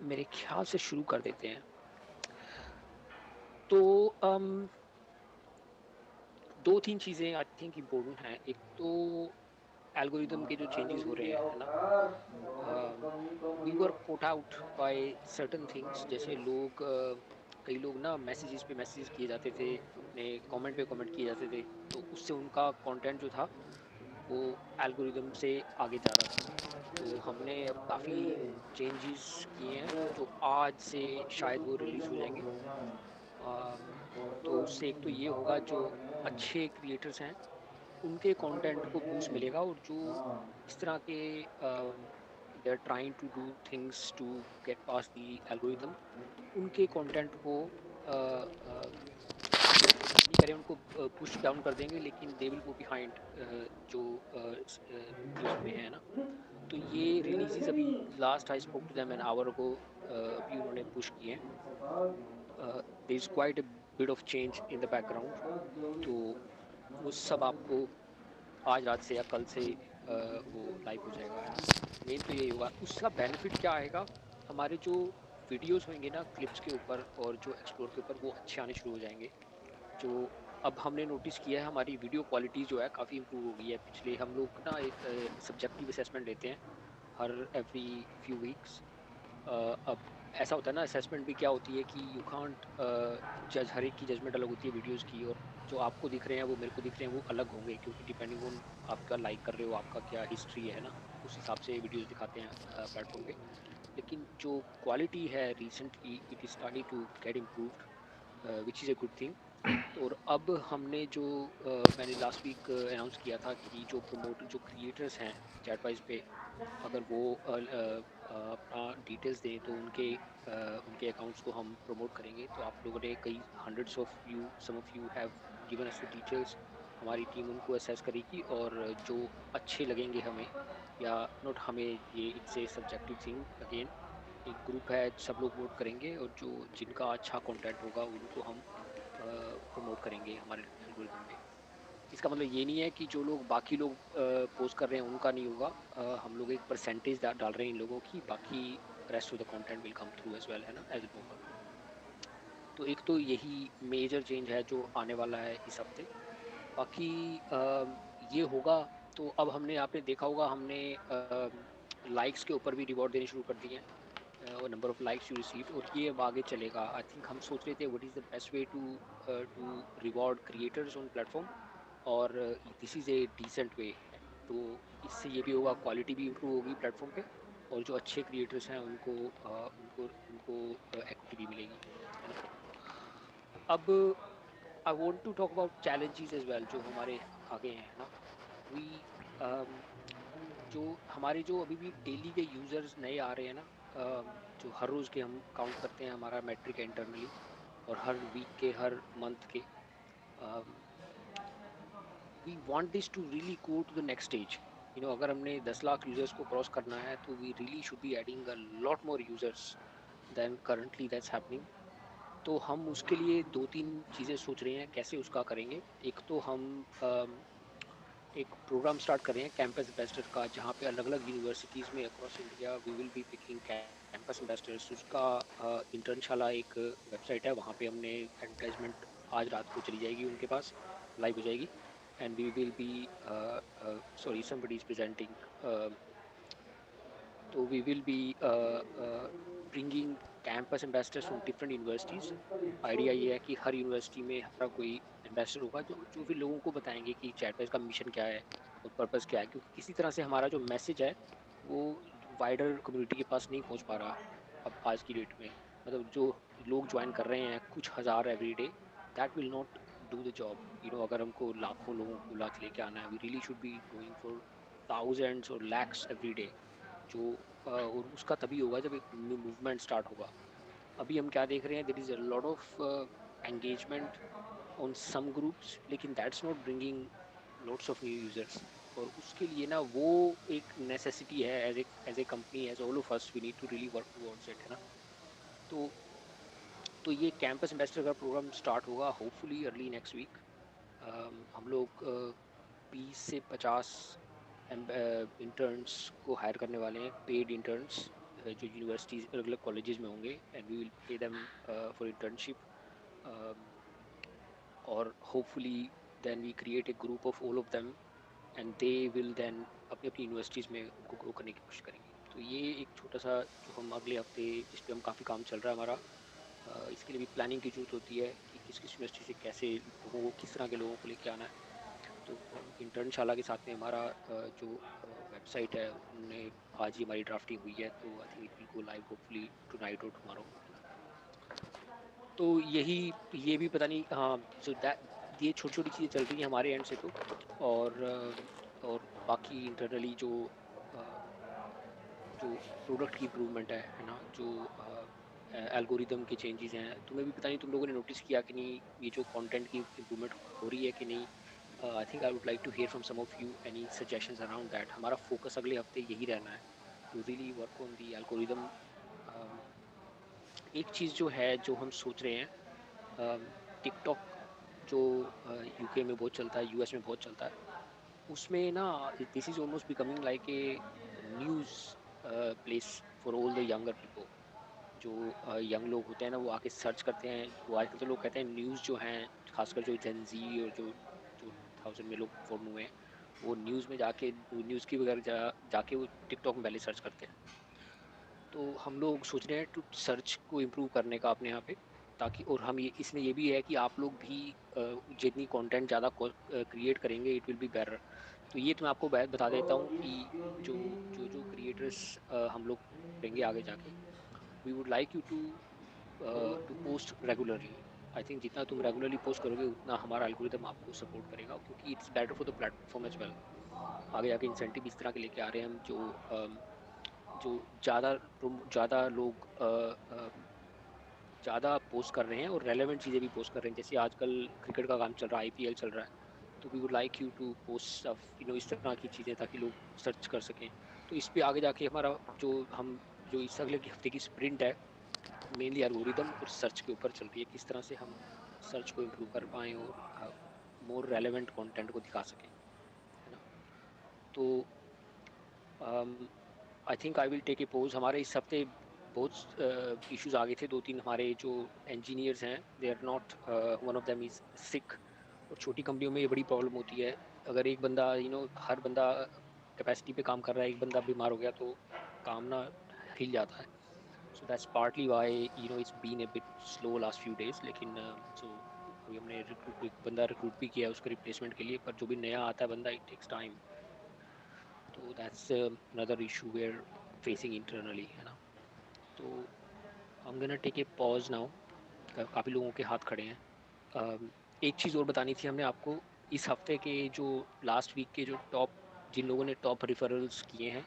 मेरे ख्याल से शुरू कर देते हैं। तो अम, 2-3 चीज़ें आई थिंक इम्पोर्टेंट हैं। एक तो एल्गोरिदम के जो चेंजेस हो रहे हैं, है ना? We were put out by certain things, जैसे कई लोग ना मैसेजेस पे मैसेजेस किए जाते थे, अपने कमेंट पे कमेंट किए जाते थे, तो उससे उनका कंटेंट जो था वो एल्गोरिदम से आगे जा रहा था। तो हमने अब काफ़ी चेंजेस किए हैं जो आज से शायद वो रिलीज़ हो जाएंगे। अम, तो उससे एक तो ये होगा, जो अच्छे क्रिएटर्स हैं उनके कंटेंट को बूस्ट मिलेगा, और जो इस तरह के they are trying to do things to get past the algorithm, उनके कंटेंट को नहीं करें, उनको पुश डाउन कर देंगे, लेकिन दे विल गो बिहाइंड जो न्यूज़ में है ना। तो ये रिलीजेस अभी last I spoke to them an hour ago, अभी उन्होंने पुश किए हैं। There is quite a bit of change in the background. तो वो सब आपको आज रात से या कल से वो लाइव हो जाएगा, है ना? मेन तो यही होगा। उसका बेनिफिट क्या आएगा, हमारे जो वीडियोस होंगे ना क्लिप्स के ऊपर और जो एक्सप्लोर के ऊपर, वो अच्छे आने शुरू हो जाएंगे। जो अब हमने नोटिस किया है, हमारी वीडियो क्वालिटी जो है काफ़ी इम्प्रूव हो गई है। पिछले हम लोग ना एक सब्जेक्टिव असेसमेंट लेते हैं हर एवरी फ्यू वीक्स। अब ऐसा होता है ना, असेसमेंट भी क्या होती है कि यू कांट जज, हर एक की जजमेंट अलग होती है वीडियोस की, और जो आपको दिख रहे हैं वो मेरे को दिख रहे हैं वो अलग होंगे, क्योंकि डिपेंडिंग ऑन आपका लाइक कर रहे हो, आपका क्या हिस्ट्री है ना, उस हिसाब से वीडियोस दिखाते हैं प्लेटफॉर्म पे। लेकिन जो क्वालिटी है recently it is starting to get improved, which is a good thing. तो और अब हमने जो मैंने लास्ट वीक अनाउंस किया था कि जो प्रमोटर, जो क्रिएटर्स हैं चैटवाइज पे, अगर वो अपना डिटेल्स दें तो उनके अकाउंट्स को हम प्रमोट करेंगे। तो आप लोगों ने कई hundreds of you, some of you have given us the details. हमारी टीम उनको असेस करेगी, और जो अच्छे लगेंगे हमें, या नॉट हमें, ये it's a subjective thing again, एक ग्रुप है, सब लोग वोट करेंगे, और जो जिनका अच्छा कंटेंट होगा उनको हम प्रमोट करेंगे हमारे एल्गोरिदम में। इसका मतलब ये नहीं है कि जो लोग, बाकी लोग पोस्ट कर रहे हैं उनका नहीं होगा। हम लोग एक परसेंटेज डाल रहे हैं इन लोगों की, बाकी rest of the content will come through as well, है ना, एज नॉर्मल। तो एक तो यही मेजर चेंज है जो आने वाला है इस हफ्ते। बाकी ये होगा। तो अब हमने, आपने देखा होगा, हमने लाइक्स के ऊपर भी रिवॉर्ड देने शुरू कर दिए हैं, और number of likes you received, और ये अब आगे चलेगा। आई थिंक हम सोच रहे थे what is the best way to reward creators on platform, और this is a decent way. तो इससे ये भी होगा, क्वालिटी भी इम्प्रूव होगी प्लेटफॉर्म पे, और जो अच्छे क्रिएटर्स हैं उनको उनको एक्विटी भी मिलेगी, है ना? अब I want to talk about challenges as well जो हमारे आगे हैं, है ना? वी जो हमारे जो अभी भी डेली के यूजर्स नए आ रहे हैं ना, जो हर रोज़ के हम काउंट करते हैं, हमारा मैट्रिक है इंटरनली, और हर वीक के, हर मंथ के, we want this to really go to the next stage. अगर हमने 10 लाख यूजर्स को क्रॉस करना है, तो we really should be adding a lot more users then currently that's happening. तो हम उसके लिए 2-3 चीज़ें सोच रहे हैं कैसे उसका करेंगे। एक तो हम एक प्रोग्राम स्टार्ट कर रहे हैं कैंपस एम्बेसडर का, जहाँ पे अलग-अलग यूनिवर्सिटीज़ में across India we will be picking campus ambassadors. उसका इंटर्नशाला एक वेबसाइट है, वहाँ पे हमने एडवर्टाइजमेंट आज रात को चली जाएगी उनके पास, लाइव हो जाएगी। And we will be sorry, somebody is presenting. तो we will be bringing campus ambassadors from different universities. Idea ये है कि हर यूनिवर्सिटी में हमारा कोई एम्बेसडर होगा, जो जो फिर लोगों को बताएंगे कि चैटबॉयज़ का मिशन क्या है और पर्पस क्या है, क्योंकि किसी तरह से हमारा जो मैसेज है वो वाइडर कम्युनिटी के पास नहीं पहुंच पा रहा अब आज की डेट में। मतलब जो लोग ज्वाइन कर रहे हैं कुछ हज़ार every day, that will not do the job. अगर हमको लाखों लोगों को ला के लेके आना है, we really should be going for thousands और लैक्स एवरी डे। जो और उसका तभी होगा जब एक मूवमेंट स्टार्ट होगा। अभी हम क्या देख रहे हैं, there is a lot of engagement on some groups, लेकिन that's not bringing lots of new users. और उसके लिए ना वो एक नेसेसिटी है, as a company, as all of us, we need to really work towards it, है ना? तो ये कैंपस एम्बेसडर का प्रोग्राम स्टार्ट होगा होपफुली अर्ली नेक्स्ट वीक। हम लोग 20 से 50 इंटर्न्स को हायर करने वाले हैं, पेड इंटर्न्स, जो यूनिवर्सिटीज़ अलग अलग कॉलेजेस में होंगे, and we will pay them for internship, और hopefully then we create a group of all of them, and they will then अपनी अपनी यूनिवर्सिटीज़ में उनको ग्रो करने की कोशिश करेंगे। तो ये एक छोटा सा जो हम अगले हफ्ते, जिस पे हम काफ़ी काम चल रहा है हमारा, इसके लिए भी प्लानिंग की ज़रूरत होती है कि किस किस यूनिवर्सिटी से कैसे लोगों को, किस तरह के लोगों को लेके आना है। तो इंटर्नशाला के साथ में हमारा जो वेबसाइट है, उनने आज ही हमारी ड्राफ्टिंग हुई है, तो I think it will go live hopefully tonight और टुमारो। तो यही, ये भी पता नहीं, हाँ, सो दैट, ये छोटी छोटी चीज़ें चल रही हैं हमारे एंड से तो। और और बाकी इंटरनली जो जो प्रोडक्ट की इम्प्रूवमेंट है ना, जो एल्गोरिदम के चेंजेस हैं, तुम्हें भी पता नहीं, तुम लोगों ने नोटिस किया कि नहीं, ये जो कंटेंट की इम्प्रूवमेंट हो रही है कि नहीं। I think I would like to hear from some of you any suggestions around that. हमारा फोकस अगले हफ्ते यही रहना है, to really work on the algorithm. एक चीज़ जो है, जो हम सोच रहे हैं, टिकटॉक जो यूके में बहुत चलता है, यूएस में बहुत चलता है, उसमें ना this is almost becoming like a news place for all the younger people. जो यंग लोग होते हैं ना, वो आके सर्च करते हैं। वो आजकल तो लोग कहते हैं न्यूज़ जो हैं, खासकर जो जेन जी और जो जो 2000 में लोग फॉर्म हुए हैं, वो न्यूज़ में जाके, न्यूज़ की बगैर जाके वो टिकटॉक में पहले सर्च करते हैं। तो हम लोग सोच रहे हैं टू सर्च को इम्प्रूव करने का अपने यहाँ पे, ताकि, और हम ये, इसमें ये भी है कि आप लोग भी जितनी कंटेंट ज़्यादा क्रिएट करेंगे, इट विल बी बेटर। तो ये तो मैं आपको बता देता हूँ कि जो जो जो क्रिएटर्स हम लोग करेंगे आगे जाके, we would like you to post regularly. I think जितना तुम रेगुलरली पोस्ट करोगे, उतना हमारा एल्गोरिदम आपको सपोर्ट करेगा, क्योंकि it's better for the platform as well. आगे जाके इंसेंटिव इस तरह के लेके आ रहे हैं हम, जो ज़्यादा लोग ज़्यादा पोस्ट कर रहे हैं और रेलेवेंट चीज़ें भी पोस्ट कर रहे हैं। जैसे आजकल क्रिकेट का काम चल रहा है, आईपीएल चल रहा है, तो we would like you to post stuff, इस तरह की चीज़ें, ताकि लोग सर्च कर सकें। तो इस पे आगे जाके हमारा जो इस अगले हफ्ते की स्प्रिंट है, मेनली एल्गोरिदम और सर्च के ऊपर चल रही है, किस तरह से हम सर्च को इम्प्रूव कर पाएँ और मोर रेलेवेंट कंटेंट को दिखा सकें, है ना? तो I think I will take a pause. हमारे इस हफ्ते बहुत इश्यूज़ आ गए थे। 2-3 हमारे जो इंजीनियर्स हैं, they are not, one of them is sick. और छोटी कंपनियों में ये बड़ी प्रॉब्लम होती है। अगर एक बंदा, हर बंदा कैपेसिटी पे काम कर रहा है, एक बंदा बीमार हो गया तो काम ना हिल जाता है। So that's partly why it's been a bit slow last few days. लेकिन सो अभी हमने एक बंदा रिक्रूट भी किया है उसके रिप्लेसमेंट के लिए, पर जो भी नया आता है बंदा, इट टेक्स टाइम। तो that's another issue we are facing internally, है ना? तो I am gonna take a pause now. काफ़ी लोगों के हाथ खड़े हैं। अम, एक चीज़ और बतानी थी हमने आपको, इस हफ्ते के जो लास्ट वीक के जो टॉप, जिन लोगों ने टॉप रेफरल्स किए हैं,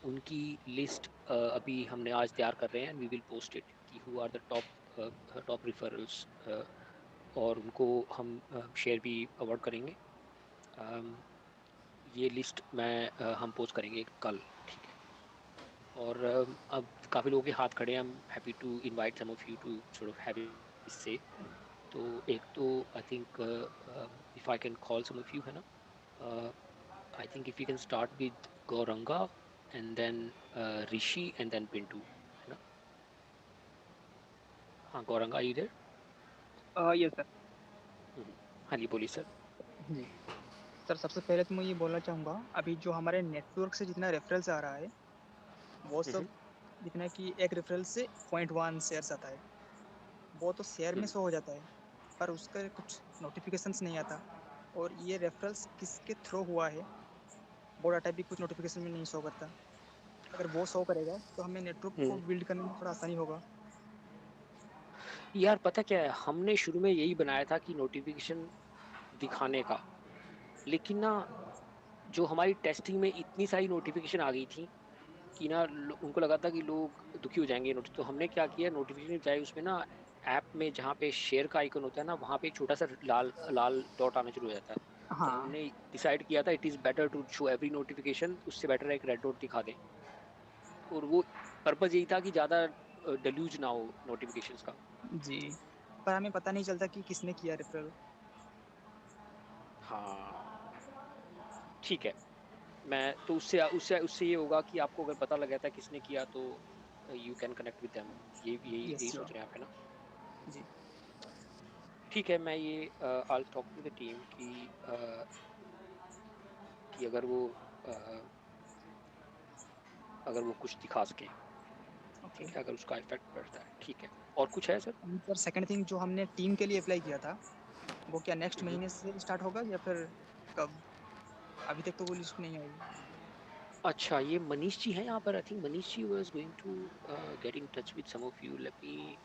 उनकी लिस्ट अभी हमने आज तैयार कर रहे हैं, वी विल पोस्ट इट, कि who are the top referrals, और उनको हम शेयर भी अवार्ड करेंगे। अम, ये लिस्ट हम पोस्ट करेंगे कल, ठीक है? और अब काफ़ी लोगों के हाथ खड़े हैं। I am happy to invite some of you to sort of have a say. तो एक तो I think, if I can call some of you, है ना? I think if you can start with Gauranga, and then Rishi, and then Pintu, है ना? हाँ, Gauranga, you there? Yes sir. हाँ जी, बोलिए सर। जी सर, सबसे पहले तो मैं ये बोलना चाहूँगा, अभी जो हमारे नेटवर्क से जितना रेफरेंस आ रहा है वो सब, जितना कि एक रेफरल से 0.1 शेयर्स आता है, वो तो शेयर में शो हो जाता है, पर उसका कुछ नोटिफिकेशंस नहीं आता। और ये रेफरल्स किसके थ्रू हुआ है, वो डाटा भी कुछ नोटिफिकेशन में नहीं शो करता। अगर वो शो करेगा तो हमें नेटवर्क को बिल्ड करने में थोड़ा आसानी होगा। यार पता क्या है, हमने शुरू में यही बनाया था कि नोटिफिकेशन दिखाने का, लेकिन ना, जो हमारी टेस्टिंग में इतनी सारी नोटिफिकेशन आ गई थी कि ना, उनको लगा था कि लोग दुखी हो जाएंगे तो हमने क्या किया, नोटिफिकेशन की बजाय उसमें ना, ऐप में जहाँ पे शेयर का आइकन होता है ना, वहाँ पे एक छोटा सा लाल लाल डॉट आना शुरू हो जाता है। तो हाँ। हमने डिसाइड किया था, it is better to show every notification, उससे बेटर है एक रेड डॉट दिखा दें। और वो पर्पज़ यही था कि ज़्यादा डेल्यूज ना हो नोटिफिकेशंस का। जी, पर हमें पता नहीं चलता कि किसने किया रेफरल। हाँ, ठीक है। मैं तो उससे उससे उससे ये होगा कि आपको अगर पता लग जाता है किसने किया तो you can connect with them. ये यही यस यही श्योर। सोच रहे हैं आप, है ना? जी। ठीक है, मैं ये I will talk to the team कि अ, अगर वो कुछ दिखा सकें, ओके। ठीक है? अगर उसका इफ़ेक्ट पड़ता है, ठीक है। और कुछ है sir? And sir second thing जो हमने टीम के लिए अप्लाई किया था, वो क्या नेक्स्ट हुँ, हुँ। महीने से स्टार्ट होगा या फिर कब? अभी तक तो वो लिस्ट नहीं आई। अच्छा, ये मनीष जी हैं यहाँ पर। I think Manish ji was going to get in touch with some of you. Let me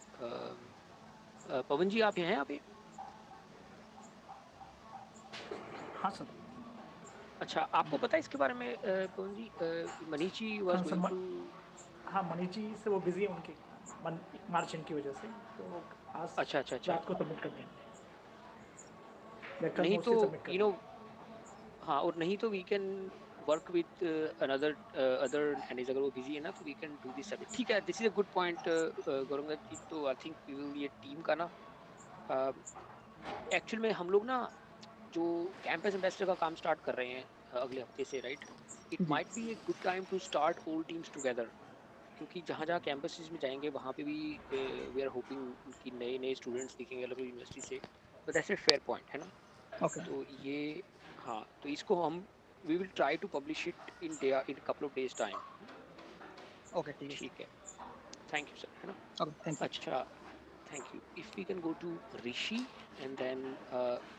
Pavan ji, आप हैं यहाँ पे? हाँ सर। अच्छा, आपको पता है इसके बारे में पवन जी? मनीष जी वाज़ हाँ सर, गोइंग टू। हाँ मनीष जी से वो बिजी है उनकी मार्चिंग की वजह से, तो आज अच्छा, अच्छा, अच्छा। रात को सबमिट कर देंगे या कल नहीं तो मोस्टली सबमिट कर देंगे। हाँ, और नहीं तो we can work with another other and अगर वो बिज़ी है ना तो we can do this service. ठीक है, this is a good point Gaurav ji. तो आई थिंक वी विल ये टीम का ना अ, एक्चुअल में हम लोग ना जो कैंपस एम्बेसडर का काम स्टार्ट कर रहे हैं अगले हफ्ते से, राइट? इट जी। Might be a good time to start all teams together, क्योंकि जहाँ-जहाँ कैंपसेस में जाएँगे वहाँ पे भी वी आर होपिंग कि नए-नए स्टूडेंट्स दिखेंगे अलग-अलग यूनिवर्सिटी से। तो दैट्स अ फेयर पॉइंट, है ना? ओके। तो ये हाँ, तो इसको हम we will try to publish it in couple of days time. Okay ठीक है सर। ठीक है, थैंक यू सर, है ना? Okay, thank you. अच्छा, thank you. If we can go to Rishi and then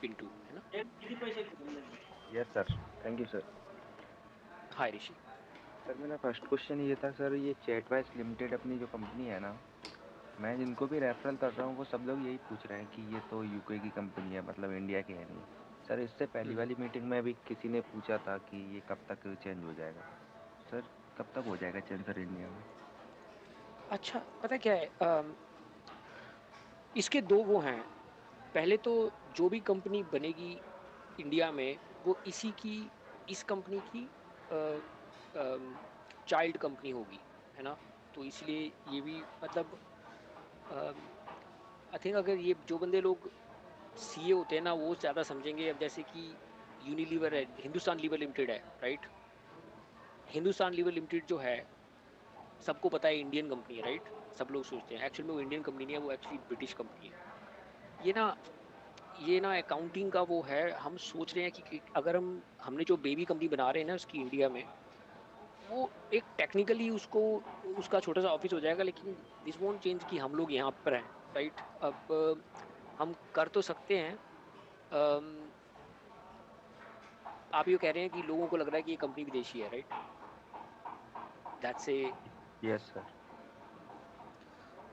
Pintu, है ना? Yes sir. Thank you sir. Hi Rishi. Sir मेरा फर्स्ट क्वेश्चन ये था सर, ये चैटवाइस लिमिटेड अपनी जो कंपनी है ना, मैं जिनको भी रेफरल कर रहा हूँ वो सब लोग यही पूछ रहे हैं कि ये तो यूके की कंपनी है, मतलब इंडिया की है नहीं। सर इससे पहली हुँ। वाली मीटिंग में भी किसी ने पूछा था कि ये कब तक चेंज हो जाएगा। सर कब तक हो जाएगा चेंज सर इंडिया में? अच्छा, पता है क्या है? इसके 2 वो हैं। पहले तो जो भी कंपनी बनेगी इंडिया में, वो इस कंपनी की अ, चाइल्ड कंपनी होगी, है ना? तो इसलिए ये भी मतलब आई थिंक अगर ये जो बंदे लोग सीए होते हैं ना, वो ज़्यादा समझेंगे। अब जैसे कि यूनिलीवर है, हिंदुस्तान लीवर लिमिटेड है, राइट? हिंदुस्तान लीवर लिमिटेड जो है, सबको पता है इंडियन कंपनी है, राइट? सब लोग सोचते हैं, एक्चुअल में वो इंडियन कंपनी नहीं है, वो एक्चुअली ब्रिटिश कंपनी है। ये ना ये ना अकाउंटिंग का वो है। हम सोच रहे हैं कि अगर हमने जो बेबी कंपनी बना रहे हैं ना उसकी इंडिया में, वो एक टेक्निकली उसको उसका छोटा सा ऑफिस हो जाएगा, लेकिन दिस वोंट चेंज कि हम लोग यहाँ पर हैं, राइट? अब हम कर तो सकते हैं। अम, आप ये कह रहे हैं कि लोगों को लग रहा है कि ये कंपनी विदेशी है, right? That's a yes sir.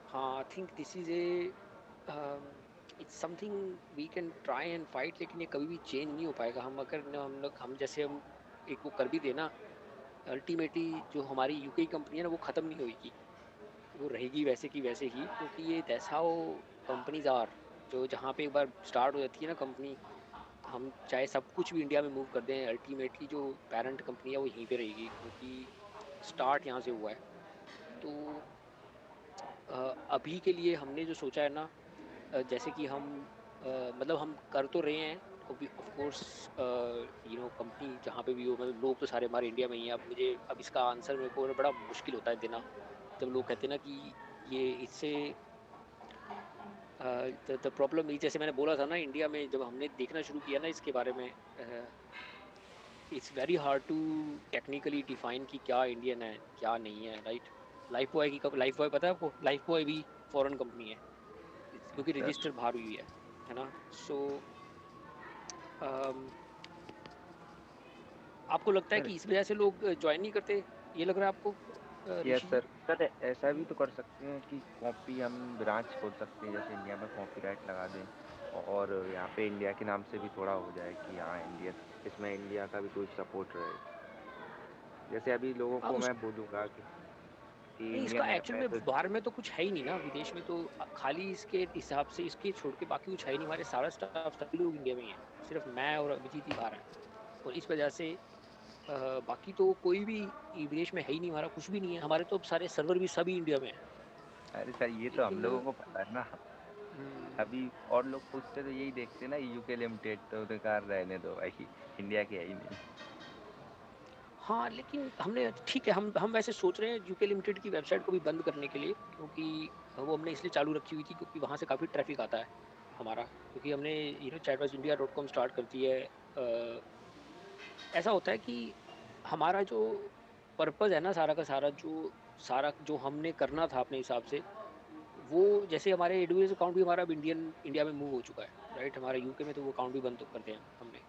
हाँ, I think this is a it's something we can try and fight, लेकिन ये कभी भी चेंज नहीं हो पाएगा। हम अगर न हम लोग हम जैसे हम एक वो कर भी देना, अल्टीमेटली जो हमारी यूके की कंपनी है ना, वो ख़त्म नहीं होएगी। वो रहेगी वैसे की वैसे ही, क्योंकि ये दैट्स हाउ कंपनीज़ आर। जो जहाँ पे एक बार स्टार्ट हो जाती है ना कंपनी, हम चाहे सब कुछ भी इंडिया में मूव कर दें, अल्टीमेटली जो पैरेंट कंपनी है वो यहीं पे रहेगी, क्योंकि स्टार्ट यहाँ से हुआ है। तो अभी के लिए हमने जो सोचा है ना, जैसे कि मतलब हम कर तो रहे हैं। ऑफ कोर्स कंपनी जहाँ पे भी हो, मतलब लोग तो सारे हमारे इंडिया में ही हैं। अब इसका आंसर मेरे को बड़ा मुश्किल होता है देना, जब लोग कहते हैं ना कि ये इससे द प्रॉब्लम जैसे मैंने बोला था ना, इंडिया में जब हमने देखना शुरू किया ना इसके बारे में, it's very hard to technically define कि क्या इंडियन है क्या नहीं है, राइट? लाइफ बॉय पता है आपको? लाइफ बॉय भी फॉरेन कंपनी है, क्योंकि सर रजिस्टर बाहर हुई है ना? सो आपको लगता है सर कि इस वजह से लोग जॉइन नहीं करते, ये लग रहा है आपको यस ऋषि जी? सर। सर ऐसा भी तो कर सकते हैं कि कॉपी हम ब्रांच खोल सकते हैं, जैसे इंडिया में कॉपीराइट लगा दें और यहाँ पे इंडिया के नाम से भी थोड़ा हो जाए कि हाँ इंडियन, इसमें इंडिया का भी कोई सपोर्ट रहे। जैसे अभी लोगों हाँ, को उस मैं बोलूँगा कि नहीं, इसका इंडियन ऐप एक्चुअल है तो में बाहर में तो कुछ है ही नहीं ना, विदेश में तो खाली इसके हिसाब से इसके छोड़ के बाकी कुछ है ही नहीं। हमारे सारा स्टाफ सभी लोग इंडिया में ही हैं, सिर्फ मैं और अभिजीत ही बाहर हैं। और इस वजह से बाकी तो कोई भी विदेश में है ही नहीं, हमारा कुछ भी नहीं है। हमारे तो अब सारे सर्वर भी सभी इंडिया में हैं। अरे सर ये तो हम लेकिन लोगों को पता है ना। हम्म, अभी और लोग पूछते तो यही देखते ना, यूके लिमिटेड तो बेकार रहने दो भाई, इंडिया के है ही नहीं। हाँ, लेकिन हमने ठीक है, हम वैसे सोच रहे हैं यूके लिमिटेड की वेबसाइट को भी बंद करने के लिए, क्योंकि वो हमने इसलिए चालू रखी हुई थी क्योंकि वहाँ से काफ़ी ट्रैफ़िक आता है हमारा। क्योंकि हमने chatbuzzindia.com स्टार्ट कर दी है। ऐसा होता है कि हमारा जो पर्पज़ है ना सारा जो हमने करना था अपने हिसाब से, वो जैसे हमारे एडब्ल्यूएस अकाउंट भी हमारा अब इंडिया में मूव हो चुका है, राइट? हमारा यूके में तो वो अकाउंट भी बंद कर दिया हमने,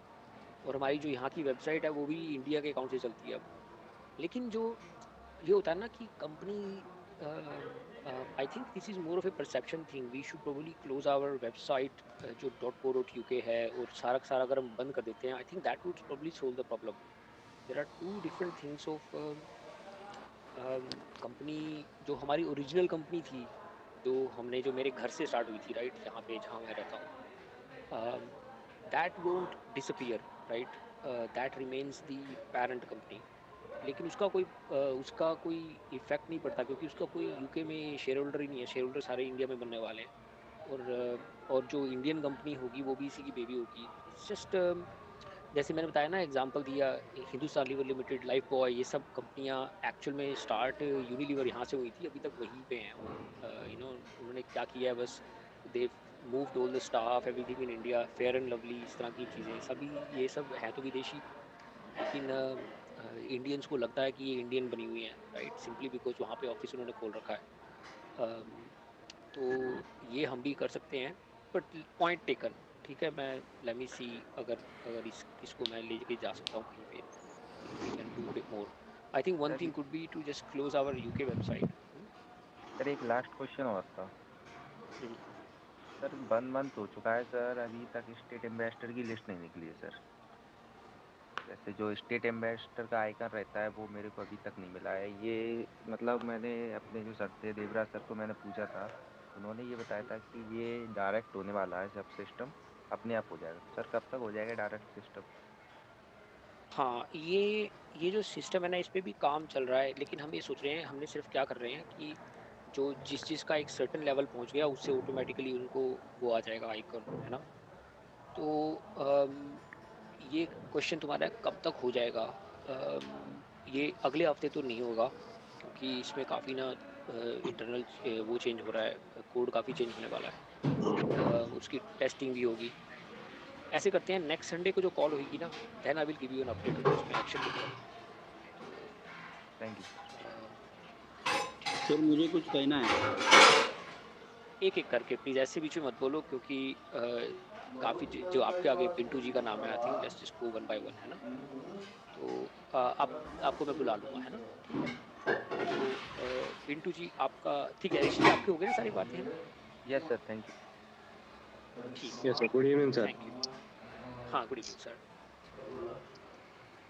और हमारी जो यहाँ की वेबसाइट है वो भी इंडिया के अकाउंट से चलती है अब। लेकिन जो ये होता है ना कि company, I think this is more of a perception thing, we should probably close our website जो .co.uk है, और सारा का सारा अगर हम बंद कर देते हैं, I think that would probably solve the problem. There are two different things of company. जो हमारी ओरिजिनल कंपनी थी, जो मेरे घर से स्टार्ट हुई थी, राइट, यहाँ पे जहाँ मैं रहता हूँ, that won't disappear, right? That remains the parent company. लेकिन उसका कोई इफेक्ट नहीं पड़ता, क्योंकि उसका कोई यूके में शेयर होल्डर ही नहीं है। शेयर होल्डर सारे इंडिया में बनने वाले हैं, और जो इंडियन कंपनी होगी वो भी इसी की बेबी होगी। इट्स जस्ट जैसे मैंने बताया ना, एग्जांपल दिया, Hindustan Lever Limited, Lifebuoy, ये सब कंपनियां एक्चुअल में स्टार्ट यूनिलीवर यहाँ से हुई थी, अभी तक वहीं पे हैं वो। उन्होंने क्या किया है, बस they moved all the staff, everything in India, fair and lovely, इस तरह की चीज़ें सभी, ये सब है तो विदेशी, लेकिन इंडियंस को लगता है कि ये इंडियन बनी हुई हैं, राइट? सिंपली बिकॉज वहाँ पे ऑफिस उन्होंने खोल रखा है। अम, तो ये हम भी कर सकते हैं, बट पॉइंट टेकन, ठीक है। मैं लेट मी सी, अगर अगर इसको मैं लेके जा सकता हूँ कहीं पे, if we can do bit more. I think one sure thing could be to just close our UK website. Sir एक लास्ट क्वेश्चन और था हम्म। सर। 1 मंथ हो चुका है सर, अभी तक स्टेट एम्बेसडर की लिस्ट नहीं निकली है सर। जैसे जो स्टेट एम्बेसडर का आइकन रहता है वो मेरे को अभी तक नहीं मिला है। ये मतलब मैंने अपने जो सर थे देवराज सर को मैंने पूछा था, उन्होंने ये बताया था कि ये डायरेक्ट होने वाला है, सब सिस्टम अपने आप हो जाएगा। तो सर कब तक हो जाएगा डायरेक्ट सिस्टम? हाँ, ये जो सिस्टम है ना, इस पे भी काम चल रहा है, लेकिन हम ये सोच रहे हैं, हमने सिर्फ क्या कर रहे हैं कि जो जिस का एक सर्टेन लेवल पहुंच गया, उससे ऑटोमेटिकली उनको वो आ जाएगा आइकन, है ना? तो ये क्वेश्चन तुम्हारा है, कब तक हो जाएगा? ये अगले हफ्ते तो नहीं होगा, क्योंकि इसमें काफ़ी ना इंटरनल वो चेंज हो रहा है, कोड काफ़ी चेंज होने वाला है, उसकी टेस्टिंग भी होगी। ऐसे करते हैं, नेक्स्ट संडे को जो कॉल होगी ना, then I will give you an update अगर उसमें एक्शन दिख रहा है तो। Thank you sir. ठीक है, सर मुझे कुछ कहना है। एक एक करके प्लीज़, ऐसे बीच में मत बोलो, क्योंकि काफ़ी जो आपके आगे पिंटू जी का नाम है, I think let's just go one by one, है ना? तो आपको मैं बुला लूँगा, है ना? ठीक है। तो पिंटू जी आपका, ठीक है, ऋषि आपके हो गए ना सारी बातें, है ना? Yes sir, thank you. ठीक यस है, sir, good evening sir. Thank you. हाँ, गुड इवनिंग सर।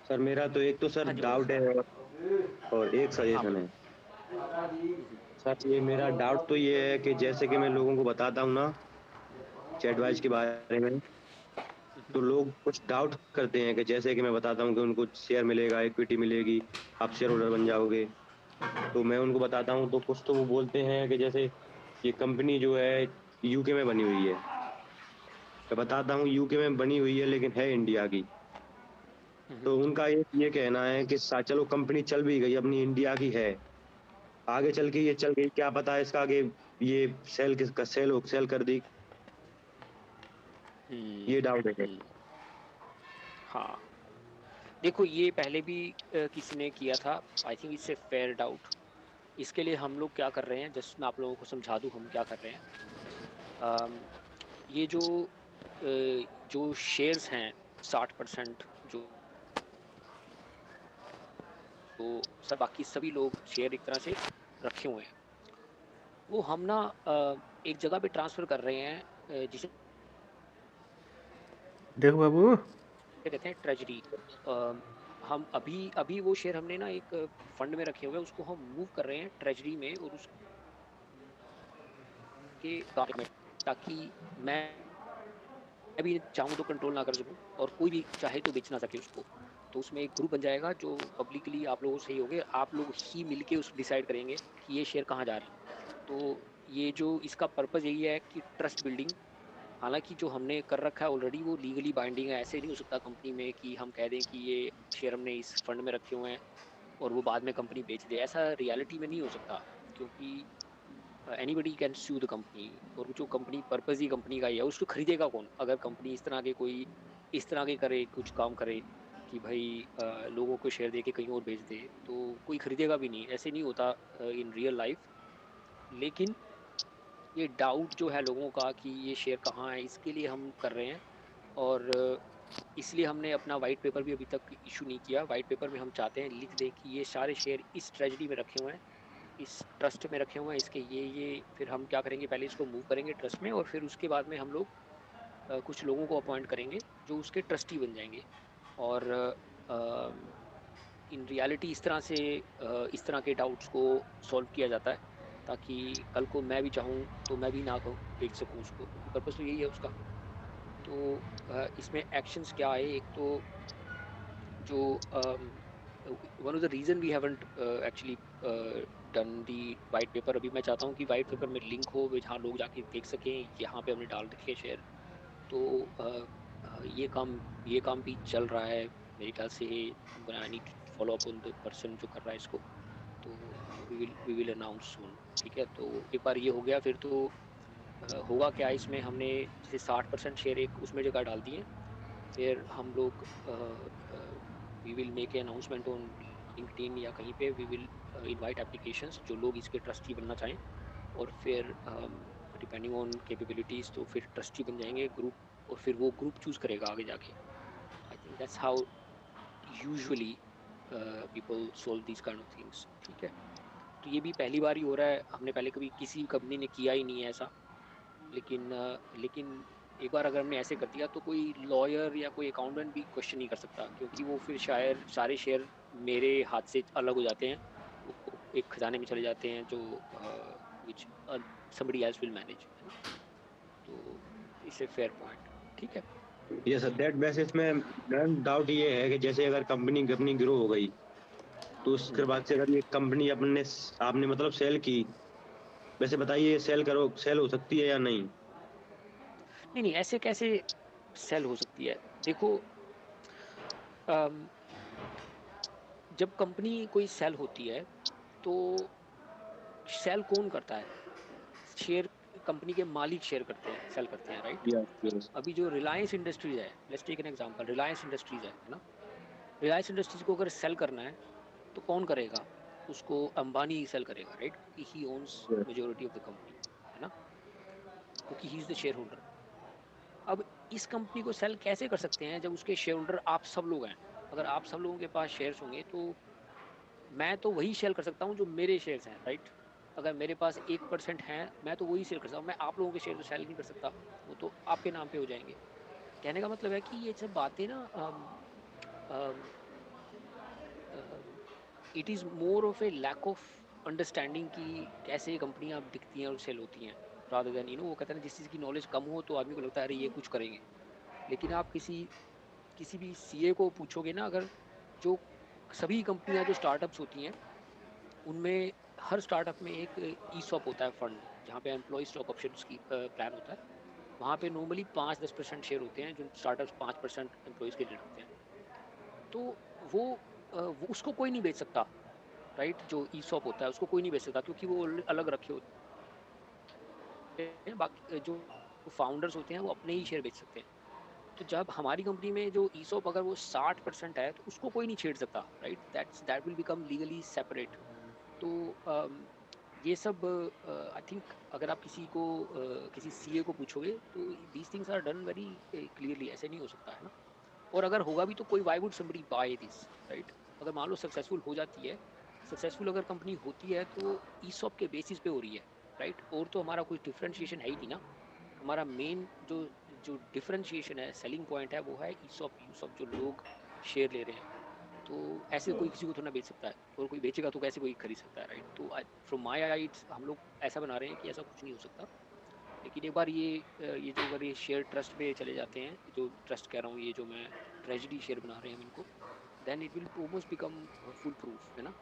सर मेरा तो एक तो सर हाँ जी, बोलो। डाउट है और एक हाँ, सजेशन बोलो। है। सर ये मेरा डाउट तो ये है कि जैसे कि मैं लोगों को बताता हूँ ना चैटवाइज के बारे में, तो लोग कुछ डाउट करते हैं कि जैसे कि मैं बताता हूँ कि उनको शेयर मिलेगा, इक्विटी मिलेगी, आप शेयर होल्डर बन जाओगे। तो मैं उनको बताता हूँ तो कुछ तो वो बोलते हैं कि जैसे ये कंपनी जो है यूके में बनी हुई है। मैं बताता हूँ यूके में बनी हुई है लेकिन है इंडिया की। तो उनका ये कहना है कि चलो कंपनी चल भी गई, अपनी इंडिया की है, आगे चल के ये चल गई, क्या पता है इसका आगे ये सेल कर दी। ये डाउट है। हाँ, देखो, ये पहले भी किसी ने किया था, I think it's a fair doubt. इसके लिए हम लोग क्या कर रहे हैं, जस्ट मैं आप लोगों को समझा दूँ हम क्या कर रहे हैं। अम, ये जो शेयर्स हैं, 60% जो सब बाकी सभी लोग शेयर एक तरह से रखे हुए हैं, वो हम ना एक जगह पे ट्रांसफ़र कर रहे हैं, जिसे देखो बाबू, कहते हैं ट्रेजरी। हम अभी अभी वो शेयर हमने ना एक फंड में रखे हुए हैं, उसको हम मूव कर रहे हैं ट्रेजरी में, और उसके बारे में, ताकि मैं भी चाहूँ तो कंट्रोल ना कर सकूँ, और कोई भी चाहे तो बेच ना सके उसको। तो उसमें एक ग्रुप बन जाएगा जो पब्लिकली आप लोगों से ही होंगे, आप लोग ही मिलके उस डिसाइड करेंगे कि ये शेयर कहाँ जा रहे हैं। तो ये जो इसका पर्पज़ यही है कि ट्रस्ट बिल्डिंग, हालांकि जो हमने कर रखा है ऑलरेडी वो लीगली बाइंडिंग है। ऐसे नहीं हो सकता कंपनी में कि हम कह दें कि ये शेयर हमने इस फंड में रखे हुए हैं और वो बाद में कंपनी बेच दे। ऐसा रियलिटी में नहीं हो सकता, क्योंकि anybody can sue the company, और जो कंपनी पर्पस ही कंपनी का ही है, उसको खरीदेगा कौन? अगर कंपनी इस तरह के कोई इस तरह के करे, कुछ काम करे कि भाई लोगों को शेयर दे के कहीं और बेच दे, तो कोई खरीदेगा भी नहीं। ऐसे नहीं होता इन रियल लाइफ। लेकिन ये डाउट जो है लोगों का कि ये शेयर कहाँ है, इसके लिए हम कर रहे हैं। और इसलिए हमने अपना वाइट पेपर भी अभी तक इशू नहीं किया। वाइट पेपर में हम चाहते हैं लिख दें कि ये सारे शेयर इस ट्रेजडी में रखे हुए हैं, इस ट्रस्ट में रखे हुए हैं, इसके ये फिर हम क्या करेंगे, पहले इसको मूव करेंगे ट्रस्ट में, और फिर उसके बाद में हम लोग कुछ लोगों को अपॉइंट करेंगे जो उसके ट्रस्टी बन जाएंगे। और इन रियलिटी इस तरह से इस तरह के डाउट्स को सॉल्व किया जाता है, ताकि कल को मैं भी चाहूँ तो मैं भी ना बेच सकूँ उसको, क्योंकि पर्पस तो यही है उसका। तो इसमें एक्शंस क्या है? एक तो जो one of the reason we haven't actually done the white paper, अभी मैं चाहता हूँ कि वाइट पेपर में लिंक हो जहाँ लोग जाके देख सकें यहाँ पे हमने डाल रखे शेयर। तो ये काम भी चल रहा है मेरे ख्याल से। I need to follow up on the person जो कर रहा है इसको। तो वी विल अनाउंस सून। ठीक है, तो एक बार ये हो गया, फिर तो होगा क्या इसमें, हमने जैसे 60% शेयर एक उसमें जगह डाल दिए। फिर हम लोग we will make an announcement on LinkedIn या कहीं पे, वी विल इनवाइट एप्लीकेशंस जो लोग इसके ट्रस्टी बनना चाहें, और फिर डिपेंडिंग ऑन कैपेबिलिटीज़ तो फिर ट्रस्टी बन जाएंगे ग्रुप, और फिर वो ग्रुप चूज़ करेगा आगे जाके। आई think that's how usually people solve these kind of things. ठीक है, तो ये भी पहली बार ही हो रहा है, हमने पहले कभी किसी कंपनी ने किया ही नहीं है ऐसा। लेकिन एक बार अगर हमने ऐसे कर दिया तो कोई लॉयर या कोई अकाउंटेंट भी क्वेश्चन नहीं कर सकता, क्योंकि वो फिर शायद सारे शेयर मेरे हाथ से अलग हो जाते हैं, वो एक खजाने में चले जाते हैं जो विच somebody else will manage, है ना? तो इट्स ए फेयर पॉइंट। ठीक है। ये सर दैट बेसिस में मैम डाउट ये है कि जैसे अगर कंपनी कंपनी ग्रो हो गई तो उसके बाद से अगर ये कंपनी अपने आपने मतलब सेल की, वैसे बताइए सेल हो सकती है या नहीं? नहीं नहीं, ऐसे कैसे सेल हो सकती है? देखो, अम, जब कंपनी कोई सेल होती है तो सेल कौन करता है? शेयर कंपनी के मालिक शेयर करते हैं, सेल करते हैं, राइट? Yes yes. अभी जो रिलायंस इंडस्ट्रीज है, let's take an example, Reliance Industries है ना? रिलायंस इंडस्ट्रीज को अगर सेल करना है तो कौन करेगा? उसको अंबानी ही सेल करेगा, राइट? क्योंकि he owns majority of the company, है ना? क्योंकि he is the shareholder. अब इस कंपनी को सेल कैसे कर सकते हैं जब उसके शेयर होल्डर आप सब लोग हैं? अगर आप सब लोगों के पास शेयर्स होंगे तो मैं तो वही सेल कर सकता हूँ जो मेरे शेयर्स हैं, राइट? अगर मेरे पास 1% है, मैं तो वही सेल कर सकता हूँ। मैं आप लोगों के शेयर तो सेल नहीं कर सकता, वो तो आपके नाम पे हो जाएंगे। कहने का मतलब है कि ये सब बातें ना, it is more of a lack of understanding कि कैसे कंपनियां बिकती हैं और सेल होती हैं, रादर देन वो कहते हैं ना, जिस चीज़ की नॉलेज कम हो तो आदमी को लगता है अरे ये कुछ करेंगे। लेकिन आप किसी भी सीए को पूछोगे ना, अगर जो सभी कंपनियां जो स्टार्टअप्स होती हैं उनमें हर स्टार्टअप में एक ईसॉप होता है फंड, जहाँ पे एम्प्लॉय स्टॉक ऑप्शन की प्लान होता है। वहाँ पे नॉर्मली 5-10% शेयर होते हैं, जो स्टार्टअप्स 5% एम्प्लॉयज़ के लिए होते हैं। तो वो वो उसको कोई नहीं बेच सकता, राइट? जो ईसॉप होता है उसको कोई नहीं बेच सकता, क्योंकि वो अलग रखे होते हैं। बाकी जो फाउंडर्स होते हैं वो अपने ही शेयर बेच सकते हैं। तो जब हमारी कंपनी में जो ईसॉप अगर वो 60% है तो उसको कोई नहीं छेड़ सकता, right? That will become legally separate. तो ये सब आई थिंक अगर आप किसी सीए को पूछोगे तो these things are done very clearly. ऐसे नहीं हो सकता, है ना? और अगर होगा भी तो कोई why would somebody buy this, right? अगर मान लो सक्सेसफुल हो जाती है, सक्सेसफुल अगर कंपनी होती है तो ईसॉप के बेसिस पे हो रही है, राइट? और तो हमारा कोई डिफरेंशिएशन है ही नहीं ना। हमारा मेन जो जो डिफरेंशिएशन है, सेलिंग पॉइंट है, वो है ईसॉप यूसॉप, जो लोग शेयर ले रहे हैं। तो ऐसे कोई किसी को थोड़ा बेच सकता है, और कोई बेचेगा तो कैसे कोई खरीद सकता है, राइट? तो फ्रॉम माय आइड्स हम लोग ऐसा बना रहे हैं कि ऐसा कुछ नहीं हो सकता। लेकिन एक बार ये जो अगर ये शेयर ट्रस्ट में चले जाते हैं, जो ट्रस्ट कह रहा हूँ, ये जो मैं ट्रेजडी शेयर बना रहे हैं हम इनको, then it will almost become foolproof, है ना?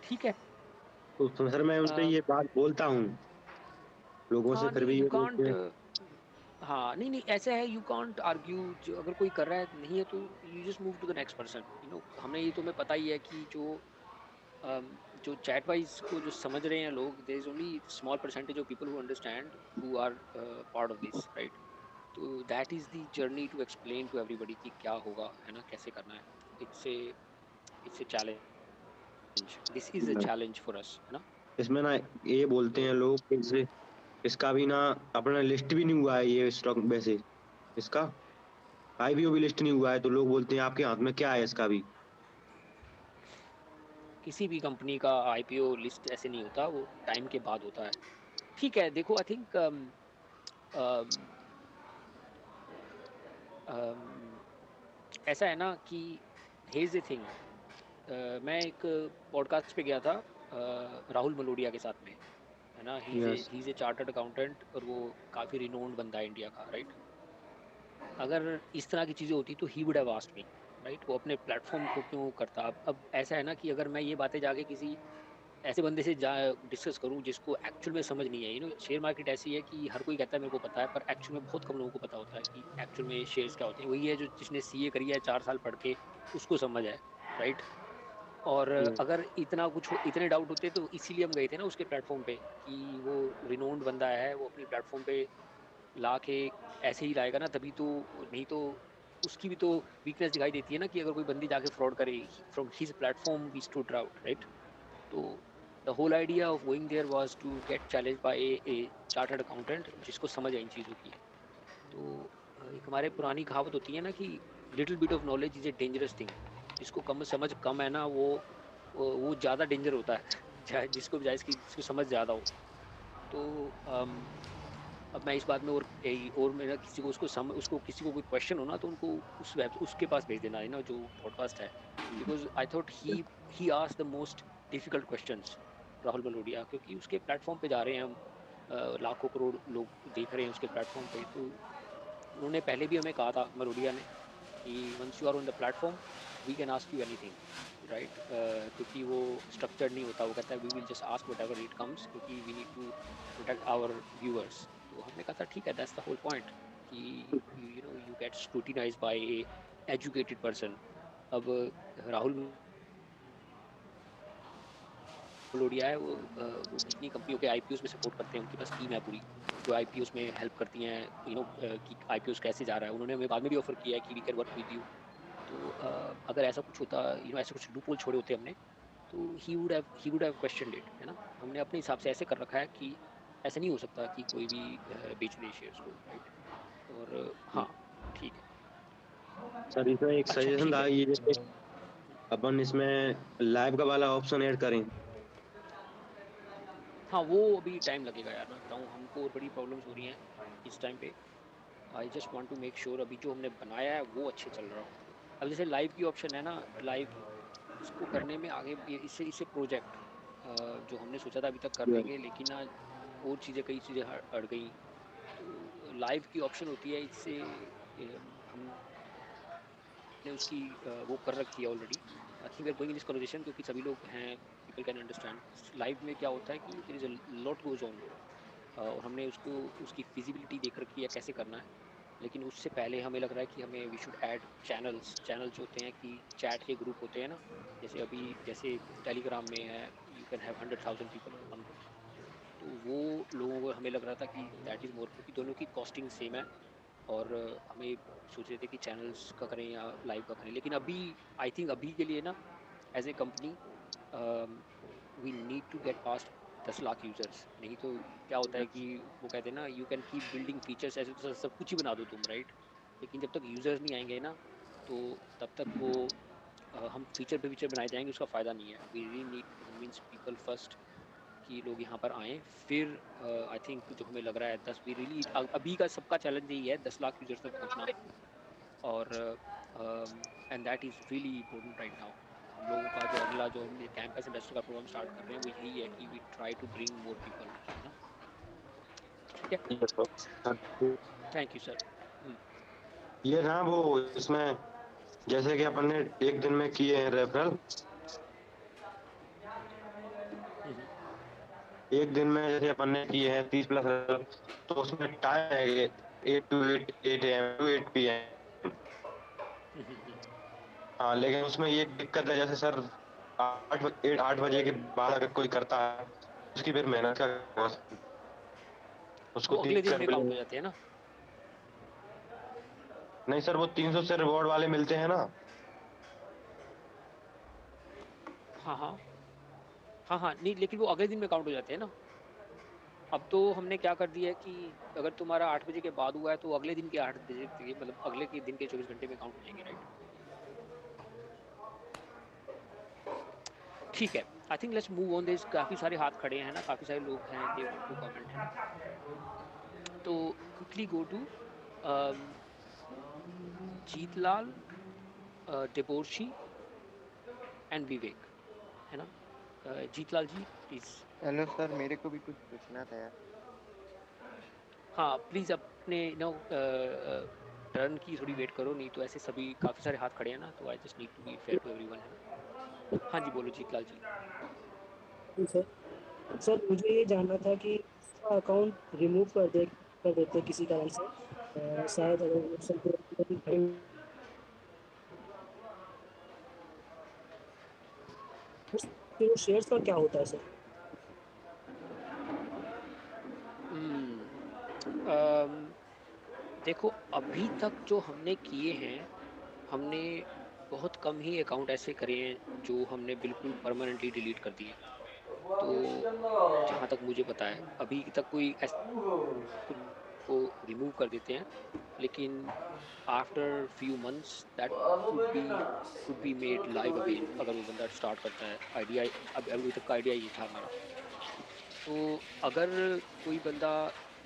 ठीक है। तो सर मैं उनसे ये बात बोलता हूँ लोगों से, हाँ फिर नहीं, भी यू ये कांट, बोलते हैं। हाँ, नहीं, नहीं, ऐसा है, यू कांट आर्ग्यू, जो अगर कोई कर रहा है नहीं है तो you just move to the next person, हमने ये तुम्हें पता ही है कि जो चैट वाइज को जो समझ रहे हैं लोग, there is only small percentage of people who understand, who are part of this, right? तो that is the journey to explain to everybody कि क्या होगा, है ना, कैसे करना है। It's a challenge, this is a challenge for us, है ना। इसमें ना ये बोलते हैं लोग कि इसका भी ना अपना लिस्ट भी नहीं हुआ है ये स्टॉक वैसे, इसका आईपीओ भी लिस्ट नहीं हुआ है, तो लोग बोलते हैं आपके हाथ में क्या है इसका भी। किसी भी कंपनी का आईपीओ लिस्ट ऐसे नहीं होता, वो टाइम के बाद होता है। ठीक है, देखो, आई थिंक ऐसा है ना कि हेयर इज द थिंग, मैं एक पॉडकास्ट पे गया था राहुल मलोडिया के साथ में, है ना। He yes is a chartered accountant और वो काफ़ी रिनोन्ड बंदा है इंडिया का, राइट। अगर इस तरह की चीज़ें होती तो he would have asked me, right. वो अपने प्लेटफॉर्म को क्यों करता। अब ऐसा है ना कि अगर मैं ये बातें जाके किसी ऐसे बंदे से जा डिस्कस करूं जिसको एक्चुअल में समझ नहीं है, शेयर मार्केट ऐसी है कि हर कोई कहता है मेरे को पता है, पर एक्चुअल में बहुत कम लोगों को पता होता है कि एक्चुअल में शेयर्स क्या होते हैं। वही है जो जिसने सीए करी है 4 साल पढ़ के, उसको समझ है, राइट। और अगर इतना कुछ इतने डाउट होते तो इसीलिए हम गए थे ना उसके प्लेटफॉर्म पे, कि वो रिनोन्ड बंदा है, वो अपने प्लेटफॉर्म पे ला के ऐसे ही लाएगा ना, तभी तो। नहीं तो उसकी भी तो वीकनेस दिखाई देती है ना, कि अगर कोई बंदी जाके फ्रॉड करे, from his platform we stood out, right. तो the whole idea of going there was to get challenge by a chartered accountant जिसको समझ है इन चीज़ों की। तो एक हमारे पुरानी कहावत होती है ना कि little bit of knowledge is a dangerous thing. जिसको कम समझ कम है ना, वो ज़्यादा डेंजर होता है चाहे जिसको बजाय इसकी जिसको समझ ज़्यादा हो। तो अब मैं इस बात में और मेरा किसी को उसको किसी को कोई क्वेश्चन हो ना, तो उनको उसके पास भेज देना है ना, जो पॉडकास्ट है। Because I thought he asked the most difficult questions, Rahul Balodia, क्योंकि उसके प्लेटफॉर्म पे जा रहे हैं हम। लाखों करोड़ लोग देख रहे हैं उसके प्लेटफॉर्म पे। तो उन्होंने पहले भी हमें कहा था, मरोडिया ने, कि once you are on the platform we can ask you anything, right. क्योंकि वो स्ट्रक्चर्ड नहीं होता। वो कहता है we will just ask whatever it comes, क्योंकि we need to protect our viewers. तो हमने कहा था ठीक है, दैट्स द होल पॉइंट, कि you get scrutinised by a educated person. अब राहुल लोडिया है, वो कितनी कंपनियों के आईपीओस में सपोर्ट करते हैं, उनके पास टीम है पूरी जो आईपीओस में हेल्प करती हैं, कि आईपीओस कैसे जा रहा है। उन्होंने हमें बाद में भी ऑफर किया है कि we can work with you. तो अगर ऐसा कुछ होता, ऐसे कुछ लूपहोल छोड़े होते हमने, तो he would have questioned it, है ना। हमने अपने हिसाब से ऐसे कर रखा है कि ऐसा नहीं हो सकता कि कोई भी बेच दे शेयर्स को, राइट। और हाँ, ठीक है। सर इसमें एक अच्छा, सजेशन ठीक था, है। ये जैसे अपन इसमें लाइव का वाला ऑप्शन ऐड करें। हाँ, वो अभी टाइम लगेगा यार, मैं बताऊँ, हमको और बड़ी प्रॉब्लम्स हो रही हैं इस टाइम पे। I just want to make sure अभी जो हमने बनाया है वो अच्छे चल रहा हो। अब जैसे लाइव की ऑप्शन है ना, लाइव इसको करने में आगे इससे इससे प्रोजेक्ट जो हमने सोचा था अभी तक कर यस देंगे, लेकिन ना और कई चीज़ें अड़ गई। तो लाइव की ऑप्शन होती है, इससे हमने उसकी वो कर रखी है already. I think we are going in this conversation, क्योंकि सभी लोग हैं, पीपल कैन अंडरस्टैंड। लाइव में क्या होता है कि there is a lot goes on, और हमने उसकी फिजिबिलिटी देख रखी है कैसे करना है। लेकिन उससे पहले हमें लग रहा है कि हमें वी शुड ऐड चैनल्स होते हैं, कि चैट के ग्रुप होते हैं ना, जैसे टेलीग्राम में है, you can have 100,000 people in one group. तो वो लोगों को हमें लग रहा था कि दैट इज़ मोर, क्योंकि दोनों की कॉस्टिंग सेम है। और हमें सोच रहे थे कि चैनल्स का करें या लाइव का करें, लेकिन अभी आई थिंक अभी के लिए ना, as a company we need to get past 10 lakh users. नहीं तो क्या होता है कि वो कहते हैं ना, you can keep building features, ऐसे तो सब कुछ ही बना दो तुम, राइट। लेकिन जब तक यूजर्स नहीं आएंगे ना, तो तब तक वो हम फीचर पे फीचर बनाए जाएंगे, उसका फ़ायदा नहीं है। We really need to convince people first कि लोग यहाँ पर आएँ। फिर आई थिंक जो हमें लग रहा है 10, वी रियली अभी का सबका चैलेंज यही है 10 लाख यूजर्स तक पहुँचना। और and that is really important right now. हम लोगों का जो अगला जो हम कैंपस इन्वेस्टर का प्रोग्राम स्टार्ट कर रहे हैं, वो यही है कि we try to bring more people, है ना। ठीक है, yes sir. Thank you sir. ये ना वो इसमें जैसे कि अपन ने एक दिन में किए हैं रेफरल, एक दिन में जैसे अपन ने किए हैं 30 प्लस, तो उसमें टाइम है 8 to 8 AM to 8 PM। हाँ, लेकिन उसमें ये दिक्कत है, जैसे सर 8 बजे के बाद अगर कोई करता है, उसकी फिर मेहनत का cost, उसको वो अगले दिन 300 में रुपये। काउंट हो जाते हैं ना। नहीं सर, वो 300 से रिवॉर्ड वाले मिलते हैं ना। हाँ हाँ हाँ हाँ, नहीं लेकिन वो अगले दिन में काउंट हो जाते हैं ना। अब तो हमने क्या कर दिया है कि अगर तुम्हारा 8 बजे के बाद हुआ है तो अगले दिन के 8 बजे मतलब अगले के दिन के 24 घंटे में काउंट हो जाएंगे, राइट। ठीक है, I think let's move on this. काफ़ी सारे हाथ खड़े हैं ना, काफ़ी सारे लोग हैं, दे वांट टू कमेंट, है ना। तो quickly go to Jeetlal, Deborshi and Vivek, है ना। Jeetlal ji please. Hello sir, मेरे को भी कुछ पूछना था यार। हाँ प्लीज़ अपने टर्न की थोड़ी वेट करो, नहीं तो ऐसे सभी काफ़ी सारे हाथ खड़े हैं ना, तो I just need to be fair to everyone, है ना। हाँ जी बोलो जीतलाल जी। जी सर। सर मुझे ये जानना था कि उसका अकाउंट रिमूव कर देते किसी कारण से, शायद अगर वो सब फिर वो शेयर्स का क्या होता है सर? देखो अभी तक जो हमने किए हैं, हमने बहुत कम ही अकाउंट ऐसे करे हैं जो हमने बिल्कुल परमानेंटली डिलीट कर दिए। तो जहाँ तक मुझे पता है अभी तक कोई ऐसा कुछ को रिमूव कर देते हैं, लेकिन after few months that could be made live again, अगर वो बंदा स्टार्ट करता है। आइडिया अब अभी तक का आइडिया ये था हमारा। तो अगर कोई बंदा,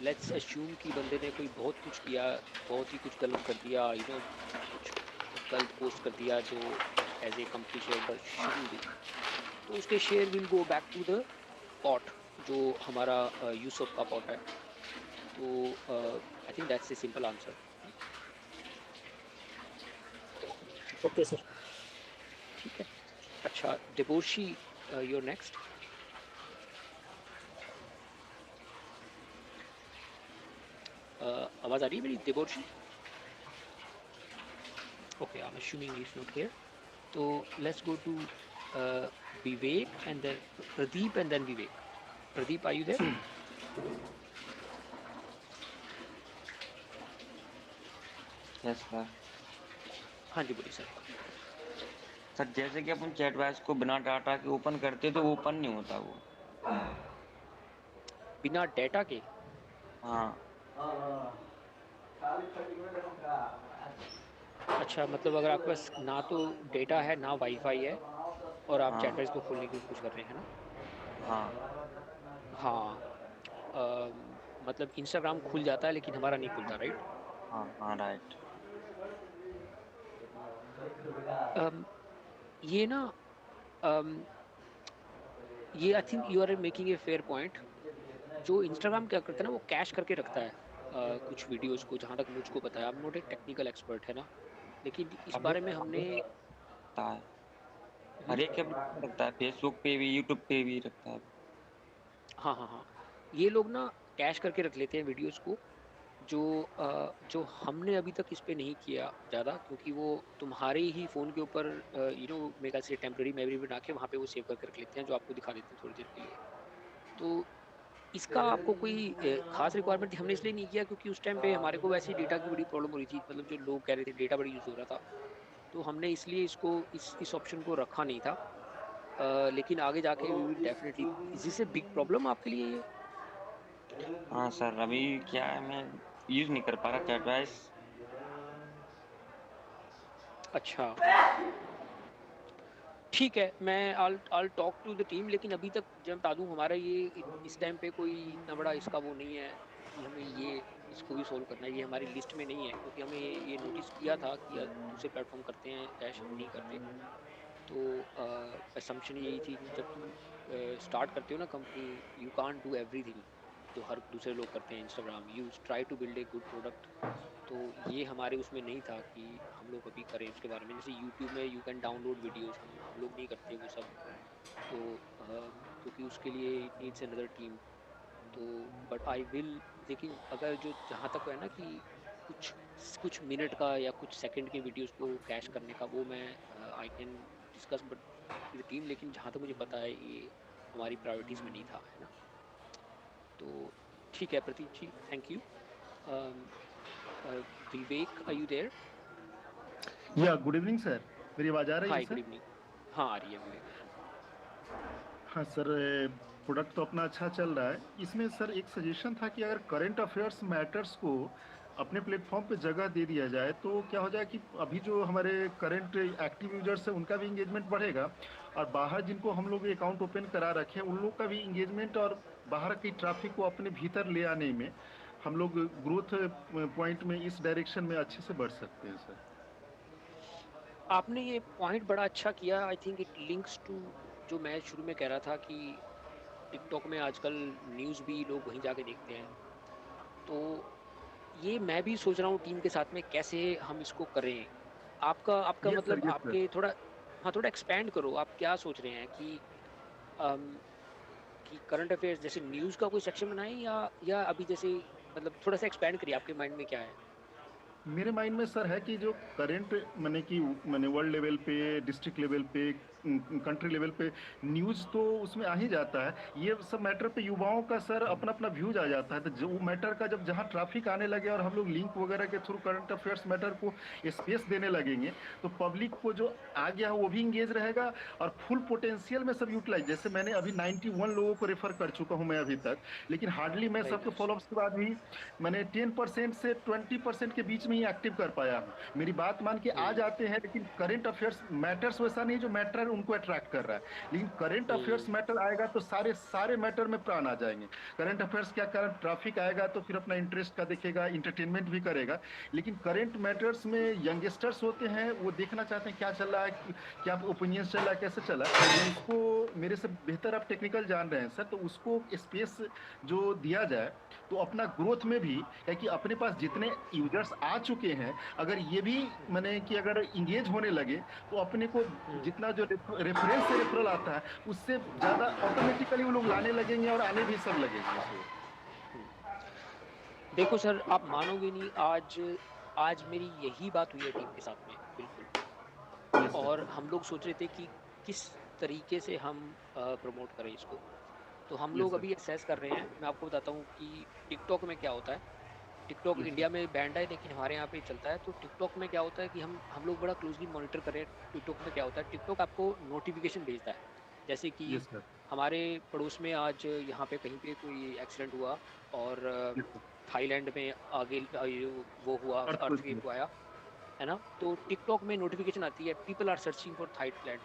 लेट्स अश्यूम कि बंदे ने कोई बहुत कुछ किया, बहुत ही कुछ गलत कर दिया, कुछ गलत पोस्ट कर दिया जो as a company share holder shouldn't do, तो उसके share will go back to the pot, जो हमारा यूसुफ का पॉट है। तो I think that's a simple answer. Okay sir. ठीक है, अच्छा डेबोर्शी, योर नेक्स्ट। आवाज़ आ रही है मेरी Deborshi? Okay, I am assuming he is not here. तो let's go to Vivek and then Pradeep and then Vivek. Pradeep, are you there? Yes sir. हाँ जी बोलिए सर। सर जैसे कि अपन चैट बॉक्स को बिना डाटा के ओपन करते तो ओपन नहीं होता वो। बिना डेटा के? हाँ। अच्छा, मतलब अगर आपके पास ना तो डेटा है ना वाईफाई है और आप हाँ। चैटबॉक्स को खोलने की कोशिश कर रहे हैं, है ना। हाँ। हाँ, मतलब इंस्टाग्राम खुल जाता है लेकिन हमारा नहीं खुलता, राइट। हाँ। हाँ राइट। ये ना, अम, ये I think you are making a fair point. जो इंस्टाग्राम क्या करता है ना, वो कैश करके रखता है कुछ वीडियोस को, जहाँ तक मुझको पता है। I am not a technical expert, है ना, लेकिन इस अभी बारे में हमने रखता है, हर एक एप्लीकेशन रखता है, फेसबुक पे भी यूट्यूब पे भी रखता है। हाँ हाँ हाँ, ये लोग ना कैश करके रख लेते हैं वीडियोस को, जो हमने अभी तक इस पे नहीं किया ज़्यादा, क्योंकि वो तुम्हारे ही फ़ोन के ऊपर मेरे ख्याल से टेम्पररी मेमोरी बना के वहाँ पे वो सेव करके रख लेते हैं, जो आपको दिखा देते हैं थोड़ी देर के लिए। तो इसका आपको कोई खास रिक्वायरमेंट थी? हमने इसलिए नहीं किया क्योंकि उस टाइम पे हमारे को वैसे ही डेटा की बड़ी प्रॉब्लम हो रही थी, मतलब जो लोग कह रहे थे डेटा बड़ी यूज़ हो रहा था, तो हमने इसलिए इसको इस ऑप्शन को रखा नहीं था। लेकिन आगे जाके we will definitely, is this a big problem आपके लिए ये? हाँ सर, अभी क्या है, मैं यूज नहीं कर पा रहा चैट बॉक्स। अच्छा ठीक है, मैं I'll talk to the team, लेकिन अभी तक जब बता दूं, हमारा ये इस टाइम पे कोई इतना बड़ा इसका वो नहीं है कि हमें ये इसको भी सोल्व करना है। ये हमारी लिस्ट में नहीं है, क्योंकि हमें ये नोटिस किया था कि दूसरे प्लेटफॉर्म करते हैं कैश, हम नहीं करते। तो असम्पशन यही थी कि जब तुम स्टार्ट करते हो ना company, you can't do everything जो हर दूसरे लोग करते हैं Instagram. You try to build a good product. तो ये हमारे उसमें नहीं था कि हम लोग अभी करें उसके बारे में। जैसे यूट्यूब में यू कैन डाउनलोड वीडियोस, हम लोग नहीं करते वो सब। तो क्योंकि उसके लिए इट नीड्स अनदर टीम। तो बट आई विल, लेकिन अगर जो जहाँ तक है ना कि कुछ कुछ मिनट का या कुछ सेकंड की वीडियोस को कैश करने का, वो मैं I can discuss but with team, लेकिन जहाँ तक मुझे पता है ये हमारी प्रायोरिटीज़ में नहीं था, है ना। तो ठीक है Prateek ji, thank you. Vivek, are you there? Yeah good evening sir, मेरी आवाज़ आ रही है हाय, गुड सर? इवनिंग। हाँ आ रही है विवेक। हाँ सर, प्रोडक्ट तो अपना अच्छा चल रहा है। इसमें सर एक सजेशन था कि अगर करंट अफेयर्स मैटर्स को अपने प्लेटफॉर्म पे जगह दे दिया जाए तो क्या हो जाए कि अभी जो हमारे करंट एक्टिव यूजर्स हैं उनका भी इंगेजमेंट बढ़ेगा, और बाहर जिनको हम लोग अकाउंट ओपन करा रखे हैं उन लोग का भी इंगेजमेंट, और बाहर की ट्रैफिक को अपने भीतर ले आने में हम लोग ग्रोथ पॉइंट में इस डायरेक्शन में अच्छे से बढ़ सकते हैं सर। आपने ये पॉइंट बड़ा अच्छा किया। I think it links to जो मैं शुरू में कह रहा था कि टिकटॉक में आजकल न्यूज़ भी लोग वहीं जाके देखते हैं। तो ये मैं भी सोच रहा हूँ टीम के साथ में कैसे हम इसको करें। आपका आपका यस सर, मतलब यस सर। आपके थोड़ा, हाँ थोड़ा एक्सपैंड करो, आप क्या सोच रहे हैं अम, कि करंट अफेयर्स जैसे न्यूज़ का कोई सेक्शन बनाएं, या अभी जैसे मतलब थोड़ा सा एक्सपैंड करिए, आपके माइंड में क्या है? मेरे माइंड में सर है कि जो करंट मैंने वर्ल्ड लेवल पे, डिस्ट्रिक्ट लेवल पे, कंट्री लेवल पे न्यूज़ तो उसमें आ ही जाता है। ये सब मैटर पे युवाओं का सर अपना अपना व्यूज आ जाता है, तो जो मैटर का जब जहाँ ट्रैफिक आने लगे और हम लोग लिंक वगैरह के थ्रू करंट अफेयर्स मैटर को स्पेस देने लगेंगे तो पब्लिक को जो आ गया है वो भी इंगेज रहेगा, और फुल पोटेंशियल में सब यूटिलाइज। जैसे मैंने अभी 91 लोगों को रेफर कर चुका हूँ मैं अभी तक, लेकिन हार्डली मैं वेरी सबके नाइस। फॉलोअप्स के बाद भी मैंने 10% से 20% के बीच में ही एक्टिव कर पाया हूँ। मेरी बात मान के आ जाते हैं, लेकिन करंट अफेयर्स मैटर्स वैसा नहीं जो मैटर उनको अट्रैक्ट कर रहा है, लेकिन करंट अफेयर्स मैटर आएगा तो सारे सारे मैटर में प्राण आ जाएंगे। करंट अफेयर्स क्या, करंट ट्रैफिक आएगा तो फिर अपना इंटरेस्ट का देखेगा, इंटरटेनमेंट भी करेगा, लेकिन करंट मैटर्स में यंगस्टर्स होते हैं, वो देखना चाहते हैं क्या चल रहा है, क्या ओपिनियंस चल रहा है, कैसे चला है। उसको मेरे से बेहतर आप टेक्निकल जान रहे हैं सर, तो उसको स्पेस जो दिया जाए तो अपना ग्रोथ में भी है कि अपने पास जितने यूजर्स आ चुके हैं, अगर ये भी मैंने कि अगर इंगेज होने लगे तो अपने को जितना जो रेफरेंस से रेफरल आता है उससे ज़्यादा ऑटोमेटिकली वो लोग लाने लगेंगे और आने भी सब लगेंगे। देखो सर, आप मानोगे नहीं, आज आज मेरी यही बात हुई है टीम के साथ में, बिल्कुल। यस और सर, हम लोग सोच रहे थे कि किस तरीके से हम प्रमोट करें इसको। तो हम यस लोग सर, अभी असेस कर रहे हैं। मैं आपको बताता हूँ कि टिकटॉक में क्या होता है। टिकटॉक यस इंडिया सर, में बैंड है, लेकिन हमारे यहाँ पे चलता है। तो टिकटॉक में क्या होता है कि हम लोग बड़ा क्लोजली मॉनिटर कर रहे हैं। टिकटॉक में क्या होता है, टिकटॉक आपको नोटिफिकेशन भेजता है। जैसे कि यस सर, हमारे पड़ोस में आज यहाँ पे कहीं पे कोई एक्सीडेंट हुआ, और यस सर, थाईलैंड में आगे वो हुआ, अर्थक्वेक। अर्थक्वेक आया, है ना। तो टिकटॉक में नोटिफिकेशन आती है, people are searching for Thailand.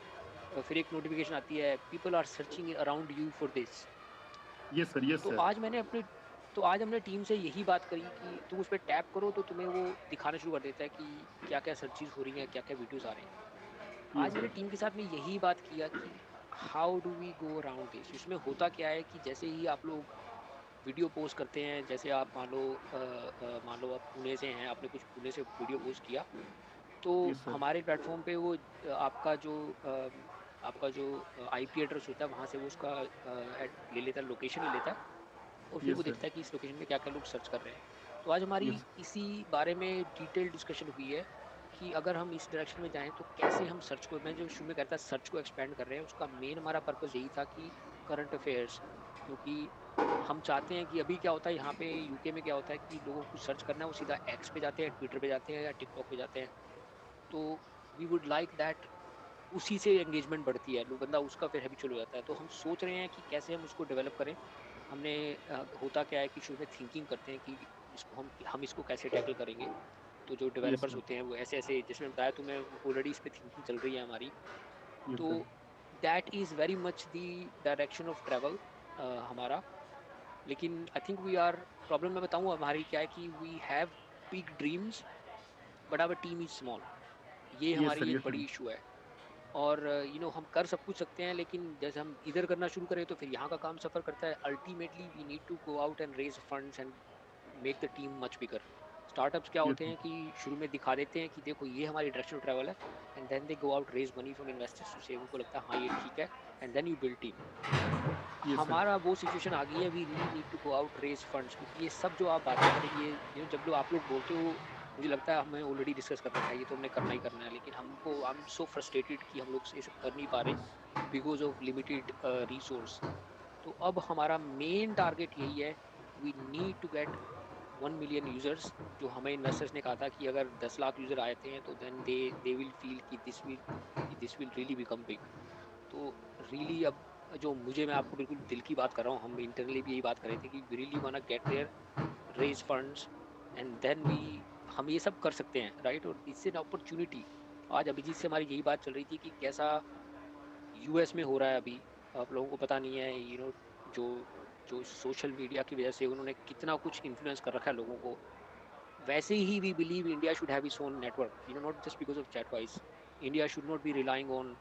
फिर एक नोटिफिकेशन आती है, people are searching around you for this. Yes sir, yes तो सर, आज मैंने अपने तो आज हमने टीम से यही बात करी कि तुम उस पर टैप करो तो तुम्हें वो दिखाना शुरू कर देता है कि क्या क्या सर्चेज हो रही हैं, क्या क्या वीडियोस आ रहे हैं। आज यस मैंने सर, टीम के साथ में यही बात किया कि how do we go around this. इसमें होता क्या है कि जैसे ही आप लोग वीडियो पोस्ट करते हैं, जैसे आप मान लो आप पुणे से हैं, आपने कुछ पुणे से वीडियो पोस्ट किया, तो यस सर, हमारे प्लेटफॉर्म पे वो आपका जो आईपी एड्रेस होता है, वहाँ से वो उसका ले लेता है, लोकेशन ले लेता है, और फिर वो यस सर, देखता है कि इस लोकेशन में क्या-क्या लोग सर्च कर रहे हैं। तो आज हमारी यस इसी बारे में डिटेल डिस्कशन हुई है कि अगर हम इस डायरेक्शन में जाएँ तो कैसे हम सर्च को, मैं जो शुरू में कहता सर्च को एक्सपेंड कर रहे हैं, उसका मेन हमारा पर्पस यही था कि करंट अफेयर्स, क्योंकि हम चाहते हैं कि अभी क्या होता है यहाँ पे यूके में क्या होता है कि लोगों को सर्च करना है, वो सीधा एक्स पे जाते हैं, ट्विटर पे जाते हैं या टिकटॉक पे जाते हैं। तो वी वुड लाइक दैट उसी से एंगेजमेंट बढ़ती है, लो बंदा उसका फिर हैबिचुअल हो जाता है। तो हम सोच रहे हैं कि कैसे हम उसको डेवलप करें। हमने होता क्या है कि शुरू में थिंकिंग करते हैं कि इसको हम इसको कैसे टैकल करेंगे। तो जो यस डेवलपर्स सर, होते हैं वो ऐसे-ऐसे, जैसे मैंने बताया तुम्हें, ऑलरेडी इस पे थिंकिंग चल रही है हमारी। यस तो sir, that is very much the direction of travel हमारा। लेकिन I think we are, problem मैं बताऊँ हमारी क्या है कि we have big dreams but our team is small. ये यस सर, हमारी एक यस बड़ी सर, इशू है। और हम कर सब कुछ सकते हैं, लेकिन जैसे हम इधर करना शुरू करें तो फिर यहाँ का काम सफ़र करता है। Ultimately we need to go out and raise funds and make the team much bigger. Startups क्या यस होते सर, हैं कि शुरू में दिखा देते हैं कि देखो ये हमारी डायरेक्शन ऑफ ट्रैवल है, and then they go out raise money from investors, उससे उनको लगता है हाँ ये ठीक है, and then you build team. ये सर। हमारा वो सिचुएशन आ गई है, we really need to go out raise funds, क्योंकि ये सब जो आप बातें करें, ये जब लोग आप लोग बोलते हो, मुझे लगता है हमें ऑलरेडी डिस्कस कर रखा है, ये तो हमने करना ही करना है, लेकिन हमको आई एम सो फ्रस्ट्रेटेड कि हम लोग ये सब कर नहीं पा रहे बिकॉज ऑफ लिमिटेड रिसोर्स। तो अब हमारा मेन टारगेट यही है, we need to get 1 million users. जो हमें इन्वेस्टर्स ने कहा था कि अगर 10 लाख यूजर आते हैं तो देन दे विल फील कि this will really become big. तो रियली अब जो मुझे, मैं आपको बिल्कुल दिल की बात कर रहा हूँ, हम इंटरनली भी यही बात कर रहे थे कि we really want get there, raise funds, and then we, हम ये सब कर सकते हैं, राइट। और इससे एन अपॉर्चुनिटी, आज अभिजीत से हमारी यही बात चल रही थी कि कैसा यूएस में हो रहा है अभी, आप लोगों को पता नहीं है, जो जो सोशल मीडिया की वजह से उन्होंने कितना कुछ इन्फ्लुएंस कर रखा है लोगों को, वैसे ही we believe India should have its own network, not just because of chatwise. India should not be relying on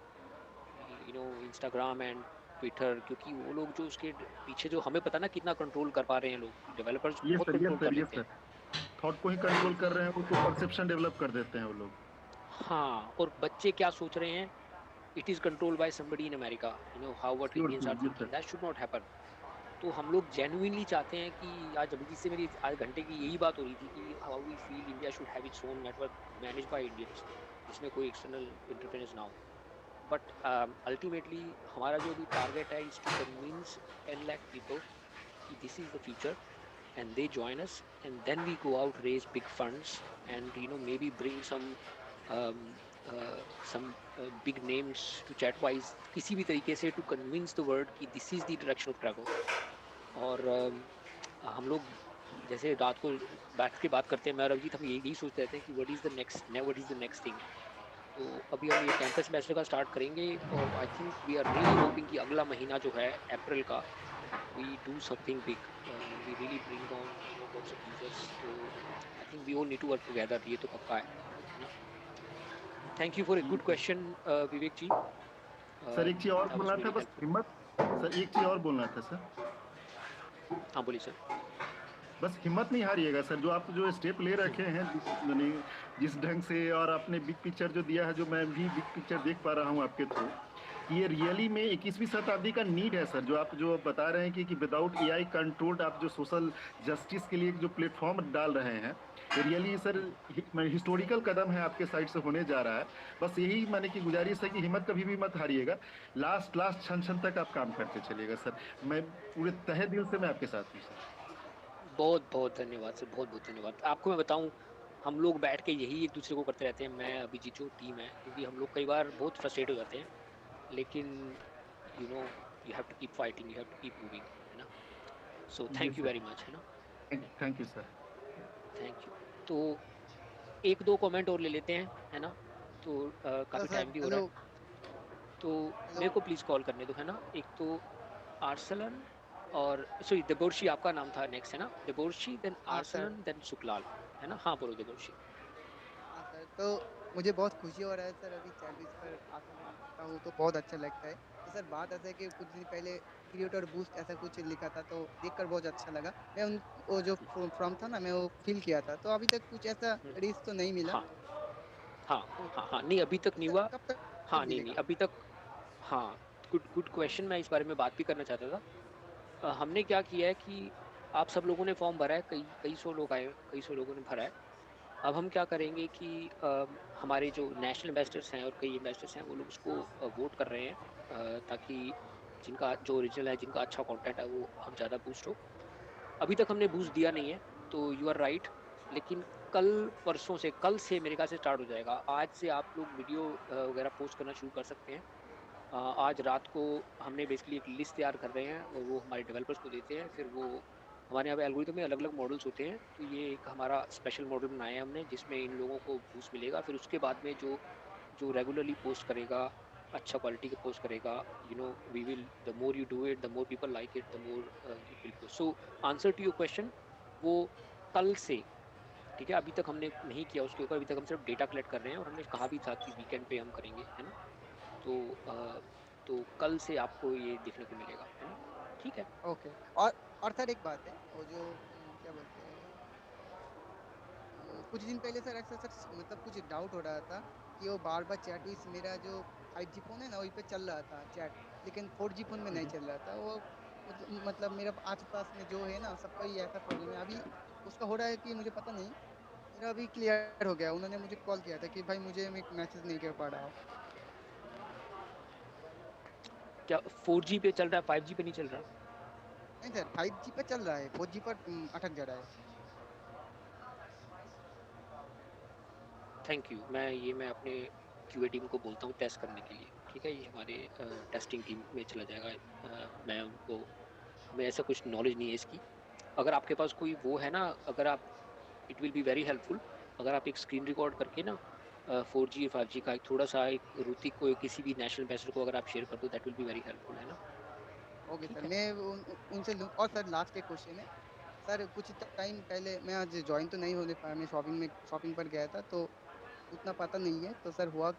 Instagram and Twitter, क्योंकि वो लोग जो उसके पीछे, जो हमें पता ना कितना कंट्रोल कर पा रहे हैं लोग, डेवलपर्स ये बहुत सर, ये कंट्रोल कर सर, ये लेते हैं। सर। थॉट को ही कंट्रोल कर रहे हैं वो, तो परसेप्शन डेवलप कर देते हैं वो लोग। हाँ, और बच्चे क्या सोच रहे हैं, it is controlled by somebody in America, how what sure, Indians are sure, ये thinking, sir. That should not happen. तो हम लोग जेन्युइनली चाहते हैं कि, आज अभिजीत से मेरी आज घंटे की यही बात हो रही थी कि how we feel India should have its own network manage by Indians, जिसमें कोई एक्सटर्नल इंटरफेरेंस ना हो। बट अल्टीमेटली हमारा जो भी टारगेट है is to convince 10 lakh people कि this is the future, and they join us, and then we go out, raise big funds, and maybe bring um, some big names to Chatwise, किसी भी तरीके से to convince the world कि this is the direction of travel। और हम लोग जैसे रात को बैठ के बात करते हैं, मैं और अभिजीत, हम यही सोचते रहते हैं कि what is the next thing. तो अभी हम ये कैंपस सेमेस्टर का स्टार्ट करेंगे, और I think we are really hoping कि अगला महीना जो है अप्रैल का, we do something big, we really bring on lots of users। तो I think we all need to work together, ये तो पक्का है ना। Thank you for a good question, Vivek ji. Sir एक चीज और That was बोलना था very बस, helpful। हिम्मत। सर एक चीज और बोलना था सर, हाँ बोलिए सर। बस हिम्मत नहीं हारिएगा सर। जो आप जो स्टेप ले रखे हैं, यानी जिस ढंग से, और आपने बिग पिक्चर जो दिया है, जो मैं भी बिग पिक्चर देख पा रहा हूँ आपके थ्रू, ये रियली में 21वीं शताब्दी का नीड है सर। जो आप जो बता रहे हैं कि विदाउट एआई कंट्रोल्ड आप जो सोशल जस्टिस के लिए जो प्लेटफॉर्म डाल रहे हैं, ये रियली सर हिस्टोरिकल कदम है आपके साइड से होने जा रहा है। बस यही मैंने की गुजारिश है कि हिम्मत कभी भी मत हारिएगा, लास्ट लास्ट क्षण क्षण तक आप काम करते चलिएगा सर। मैं पूरे तहे दिल से मैं आपके साथ हूँ सर। बहुत बहुत धन्यवाद सर, बहुत बहुत धन्यवाद। आपको मैं बताऊं, हम लोग बैठ के यही एक दूसरे को करते रहते हैं, मैं अभिजीत जो टीम है, क्योंकि हम लोग कई बार बहुत फ्रस्ट्रेट हो जाते हैं, लेकिन you know you have to keep fighting, you have to keep moving, है ना। सो जी thank you sir, very much, है ना। Thank you sir. Thank you. तो एक दो कमेंट और ले लेते हैं, है ना। तो हेलो काफ़ी सर। टाइम भी हो रहा हेलो। है, तो हेलो। मेरे को प्लीज़ कॉल करने दो, है ना। एक तो आर्सलन, और सॉरी देबोर्शी आपका नाम था नेक्स्ट, है ना। देबोर्शी, देन हाँ सर। आर्सलन, देन सुकलाल, है ना। हाँ बोलो देबोर्शी। हाँ सर, तो मुझे बहुत खुशी हो रहा है सर, अभी चैटविज पर आकर मैं देखता हूँ तो बहुत अच्छा लगता है। तो सर बात ऐसा है कि कुछ दिन पहले क्रिएटर बूस्ट ऐसा कुछ लिखा था, तो देखकर बहुत अच्छा लगा। मैं उन वो जो फ्रॉम था ना, मैं वो फील किया था, तो अभी तक कुछ ऐसा हम्म, रीच तो नहीं मिला। हाँ हाँ तो हाँ हाँ, नहीं अभी तक नहीं सर हुआ। कब तक हाँ नहीं नहीं मिलेगा? अभी तक। हाँ, गुड गुड क्वेश्चन, मैं इस बारे में बात भी करना चाहता था। हमने क्या किया है कि आप सब लोगों ने फॉर्म भरा है, कई कई सौ लोग आए, कई सौ लोगों ने भरा है। अब हम क्या करेंगे कि हमारे जो नेशनल इन्वेस्टर्स हैं और कई इन्वेस्टर्स हैं, वो लोग उसको वोट कर रहे हैं, ताकि जिनका जो ओरिजिनल है, जिनका अच्छा कंटेंट है, वो हम ज़्यादा बूस्ट हो। अभी तक हमने बूस्ट दिया नहीं है, तो यू आर राइट। लेकिन कल परसों से, कल से मेरे ख्याल से स्टार्ट हो जाएगा। आज से आप लोग वीडियो वगैरह पोस्ट करना शुरू कर सकते हैं। आज रात को हमने बेसिकली एक लिस्ट तैयार कर रहे हैं, और वो हमारे डेवलपर्स को देते हैं, फिर वो हमारे यहाँ पे एल्गोरिथम में अलग अलग मॉडल्स होते हैं, तो ये एक हमारा स्पेशल मॉडल बनाया है हमने, जिसमें इन लोगों को बूस्ट मिलेगा। फिर उसके बाद में जो जो रेगुलरली पोस्ट करेगा, अच्छा क्वालिटी का पोस्ट करेगा, we will, the more you do it, the more people like it, the more it will post. So answer to your question, वो कल से, ठीक है। अभी तक हमने नहीं किया उसके ऊपर, अभी तक हम सिर्फ डेटा कलेक्ट कर रहे हैं, और हमने कहा भी था कि वीकेंड पे हम करेंगे, है ना। तो तो कल से आपको ये देखने को मिलेगा, है ना। ठीक है। ओके। और सर एक बात है, वो जो क्या बोलते हैं, कुछ दिन पहले सर ऐसा सर मतलब कुछ डाउट हो रहा था कि वो बार बार चैट मेरा जो 5G फोन है ना, वहीं पे चल रहा था चैट, लेकिन 4G फोन में नहीं चल रहा था वो। मतलब मेरे आस-पास में जो है ना सबका ही ऐसा प्रॉब्लम है। अभी उसका हो रहा है कि मुझे पता नहीं, मेरा अभी क्लियर हो गया। उन्होंने मुझे कॉल किया था कि भाई मुझे मैं मैसेज नहीं कर पा रहा हूँ। क्या 4G पे चल रहा है, 5G पे नहीं चल रहा? नहीं सर, 5G पे चल रहा है, 4G पर अटक जा रहा है। Thank you. मैं अपने क्यूए टीम को बोलता हूँ टेस्ट करने के लिए, ठीक है? ये हमारे टेस्टिंग टीम में चला जाएगा। मैं उनको, हमें ऐसा कुछ नॉलेज नहीं है इसकी। अगर आपके पास कोई वो है ना, अगर आप, it will be very helpful अगर आप एक स्क्रीन रिकॉर्ड करके ना 4G 5G का एक थोड़ा सा एक ऋतिक को, किसी भी नेशनल एम्बेसडर को अगर आप शेयर कर दो, that will be very helpful, है ना? ओके ठीक सर, है। मैं उनसे लूँ। और सर लास्ट एक क्वेश्चन है। सर कुछ टाइम पहले मैं आज जॉइन तो नहीं होने पाया, मैं शॉपिंग पर गया था तो उतना पता नहीं है। तो सर हुआ,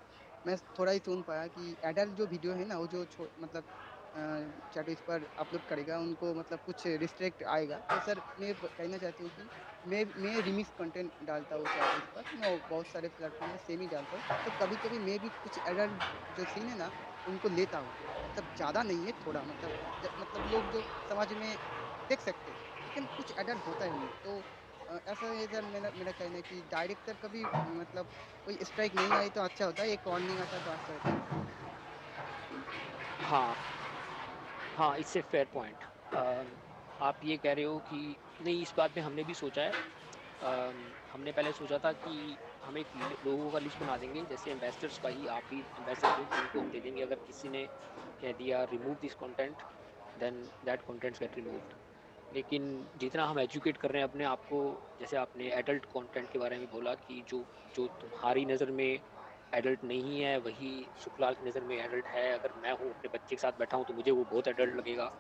मैं थोड़ा ही सुन पाया कि एडल्ट जो वीडियो है ना वो जो मतलब चैट इस पर अपलोड करेगा उनको मतलब कुछ रिस्ट्रिक्ट आएगा। तो सर मैं कहना चाहती हूँ कि मैं रिमिक्स कंटेंट डालता हूँ चैट इस पर, मैं बहुत सारे प्लेटफॉर्म में सेम ही डालता हूँ। तो कभी कभी मैं भी कुछ एडल्ट जो सीन है ना उनको लेता हूँ। मतलब ज़्यादा नहीं है, थोड़ा मतलब मतलब लोग जो समाज में देख सकते हैं, लेकिन कुछ एडल्ट होता है उनमें। तो ऐसा है सर, मेरा मेरा कहना है कि डायरेक्टर कभी मतलब कोई स्ट्राइक नहीं आई तो अच्छा होता है, एक वार्निंग आता तो अच्छा होता है। हाँ, हाँ, इट्स ए फेयर पॉइंट। आप ये कह रहे हो कि नहीं, इस बात में हमने भी सोचा है। हमने पहले सोचा था कि हम एक लोगों का लिस्ट बना देंगे, जैसे एम्बेसडर्स का ही आप भी एम्बेसडर हो, तो उनको हम दे देंगे। अगर किसी ने कह दिया remove this content, then that contents get removed. लेकिन जितना हम एजुकेट कर रहे हैं अपने आप को, जैसे आपने एडल्ट कंटेंट के बारे में बोला कि जो जो तुम्हारी नज़र में एडल्ट नहीं है वही सुखलाल की नज़र में एडल्ट है। अगर मैं हूँ अपने बच्चे के साथ बैठा हूँ तो मुझे वो बहुत एडल्ट लगेगा,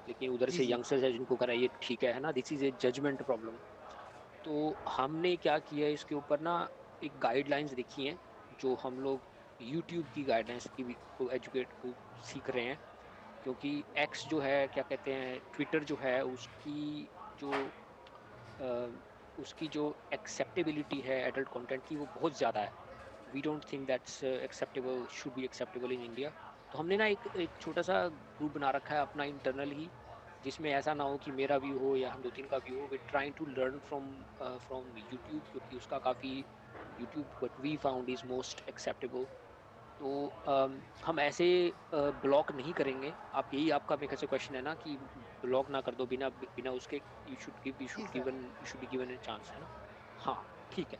लेकिन उधर जी से जी। यंगस्टर्स है जिनको कह रहा है ये ठीक है ना? This is a judgment problem. तो हमने क्या किया है इसके ऊपर ना, एक गाइडलाइंस लिखी हैं जो हम लोग यूट्यूब की गाइडलाइंस की भी को एजुकेट को सीख रहे हैं। क्योंकि एक्स जो है, क्या कहते हैं, ट्विटर जो है, जो अ, उसकी जो एक्सेप्टेबिलिटी है एडल्ट कंटेंट की वो बहुत ज़्यादा है। We don't think that's acceptable, should be acceptable in India. तो हमने ना एक एक छोटा सा ग्रुप बना रखा है अपना इंटरनल ही, जिसमें ऐसा ना हो कि मेरा व्यू हो या हम दो तीन का व्यू हो। We trying to learn from YouTube, क्योंकि उसका काफ़ी, YouTube what we found is most acceptable. तो हम ऐसे ब्लॉक नहीं करेंगे। आप, यही आपका मेरे ख्याल से क्वेश्चन है ना कि ब्लॉक ना कर दो बिना बिना उसके। जी sir. You should be given a chance, है ना? हाँ, ठीक है।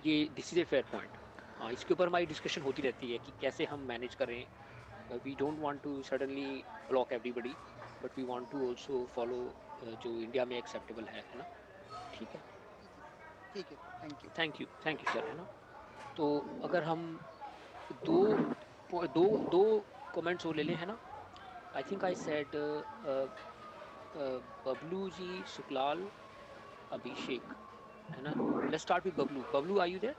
ये this is a fair point. हाँ, इसके ऊपर हमारी डिस्कशन होती रहती है कि कैसे हम मैनेज करें। We don't want to suddenly block everybody, but we want to also follow जो इंडिया में एक्सेप्टेबल है ना? ठीक है। जी जी सर। ठीक है sir, thank you. Thank you sir, है ना? तो अगर हम दो दो दो कमेंट्स वो ले लें, है ना? I think I said Bablu ji, Sukhlal, Abhishek, है ना? Let's start with Bablu. Bablu, are you there?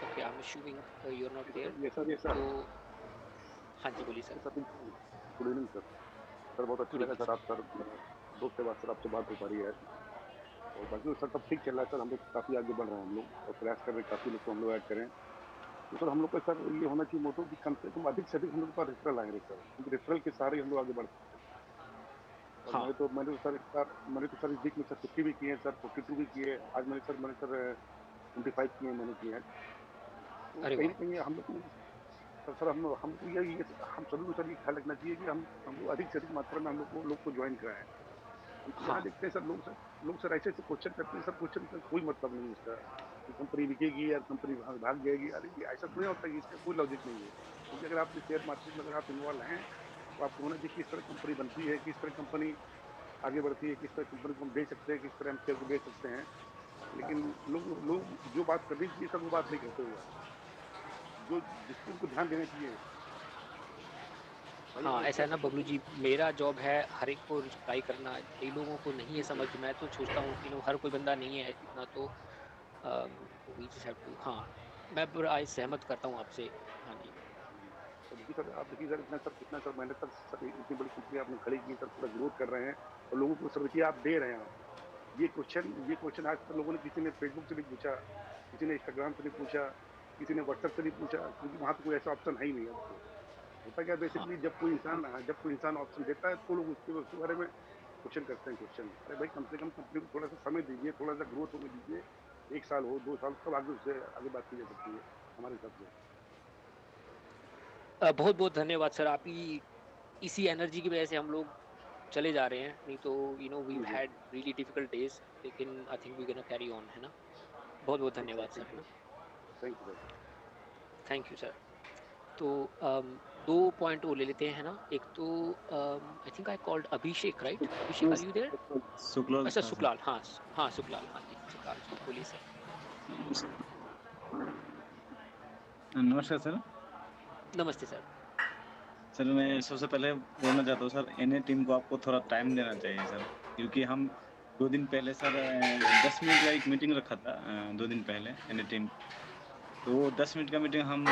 Okay, I am assuming you are not there. Yeah sir, yeah sir, तो हाँ जी, बोलिए sir. Yeah sir, good evening sir. Sir बहुत अच्छा गुड लगा इवनिंग सर, सर। आप सर दोस्त के बाद सर आपसे बात हो पा रही है। और बाकी सर सब ठीक चल रहा है सर, हम लोग काफ़ी आगे बढ़ रहे हैं हम लोग, और प्रयास कर रहे हैं काफ़ी लोग को हम लोग ऐड करें। तो सर हम लोग का सर ये होना चाहिए मोटो कि कम से कम अधिक से अधिक हम लोग के पास रेफरल आएंगे सर, क्योंकि रेफरल के सहारे हम लोग आगे बढ़ सकते हैं। और हाँ। मैंने तो सर इस वीक में सर 50 भी किए हैं सर, 42 भी किए। आज मैंने सर 25 किए, मैंने किए हैं। तो अरे कहीं वाह। ना कहीं हम लोग को सर सर हम लोग को ये हम सभी को सर ये ख्याल रखना चाहिए कि हम लोग अधिक से अधिक मात्रा में हम लोग को ज्वाइन कराएं। हम यहाँ हाँ। देखते हैं सर, लोग सर ऐसे ऐसे क्वेश्चन करते हैं सर, क्वेश्चन का कोई मतलब नहीं है इसका कि कंपनी बिकेगी या कंपनी भाग जाएगी। अरे ये ऐसा थोड़ी होता है कि इसका कोई लॉजिक नहीं है। क्योंकि अगर आप शेयर मार्केट में अगर आप इन्वॉल्व हैं तो आपको होना चाहिए किस तरह कंपनी बनती है, किस तरह कंपनी आगे बढ़ती है, किस तरह कंपनी को हम बेच सकते हैं, किस तरह हम शेयर को बेच सकते हैं। लेकिन लोग लोग जो बात करनी चाहिए सर वो बात नहीं करते हुए, जो जिसको उनको ध्यान देना चाहिए। भाई हाँ, ऐसा क्या है ना सर बबलू बोलते जी, मेरा जॉब है हर एक को रिप्लाई करना। कई लोगों को नहीं है समझ, मैं तो सोचता हूँ कि नो, हर कोई बंदा नहीं है इतना, तो वी जस्ट हैव टू। हाँ, मैं पूरा सहमत करता हूँ आपसे। हाँ जी। तो देखिए सर, आप देखिए सर, इतना सर मेहनत सर इतनी बड़ी कंपनी आपने खड़ी की सर, पूरा ग्रोथ कर रहे हैं और लोगों को सर देखिए आप दे रहे हैं आप। ये क्वेश्चन आज तक लोगों ने, किसी ने फेसबुक से नहीं पूछा, किसी ने इंस्टाग्राम से नहीं पूछा, किसी ने व्हाट्सएप से नहीं पूछा, क्योंकि वहाँ तो कोई ऐसा ऑप्शन है ही नहीं अब तो। होता क्या हाँ बेसिकली, जब कोई इंसान ऑप्शन देता है तो लोग उसके बारे में क्वेश्चन करते हैं क्वेश्चन। अरे भाई कम से कम कंपनी को थोड़ा सा समय दीजिए, थोड़ा सा ग्रोथ होने दीजिए, 1 साल हो, 2 साल, तब आगे उससे आगे बात की जा सकती है हमारे हिसाब से। बहुत बहुत धन्यवाद सर, आपकी इसी एनर्जी की वजह से हम लोग चले जा रहे हैं, नहीं तो वी जी, जी। हैड रियली डिफिकल्ट डेज, लेकिन I think we gonna carry on, है ना। बहुत बहुत धन्यवाद सर, है एग्ज़ैक्टली। ना। Thank you sir. Thank you sir. तो दो पॉइंट वो ले लेते हैं, है ना। एक तो I think I called Abhishek, right? Abhishek, are you there? Shuklal अच्छा था सर। सुकलाल, हाँ हाँ सुकलाल, हाँ जी सुकलाल जी, बोलिए सर। नमस्कार सर। नमस्ते सर। सर मैं सबसे पहले बोलना चाहता हूँ सर, एनए टीम को आपको थोड़ा टाइम देना चाहिए सर, क्योंकि हम 2 दिन पहले सर 10 मिनट का एक मीटिंग रखा था 2 दिन पहले एनए टीम। तो वो 10 मिनट का मीटिंग हम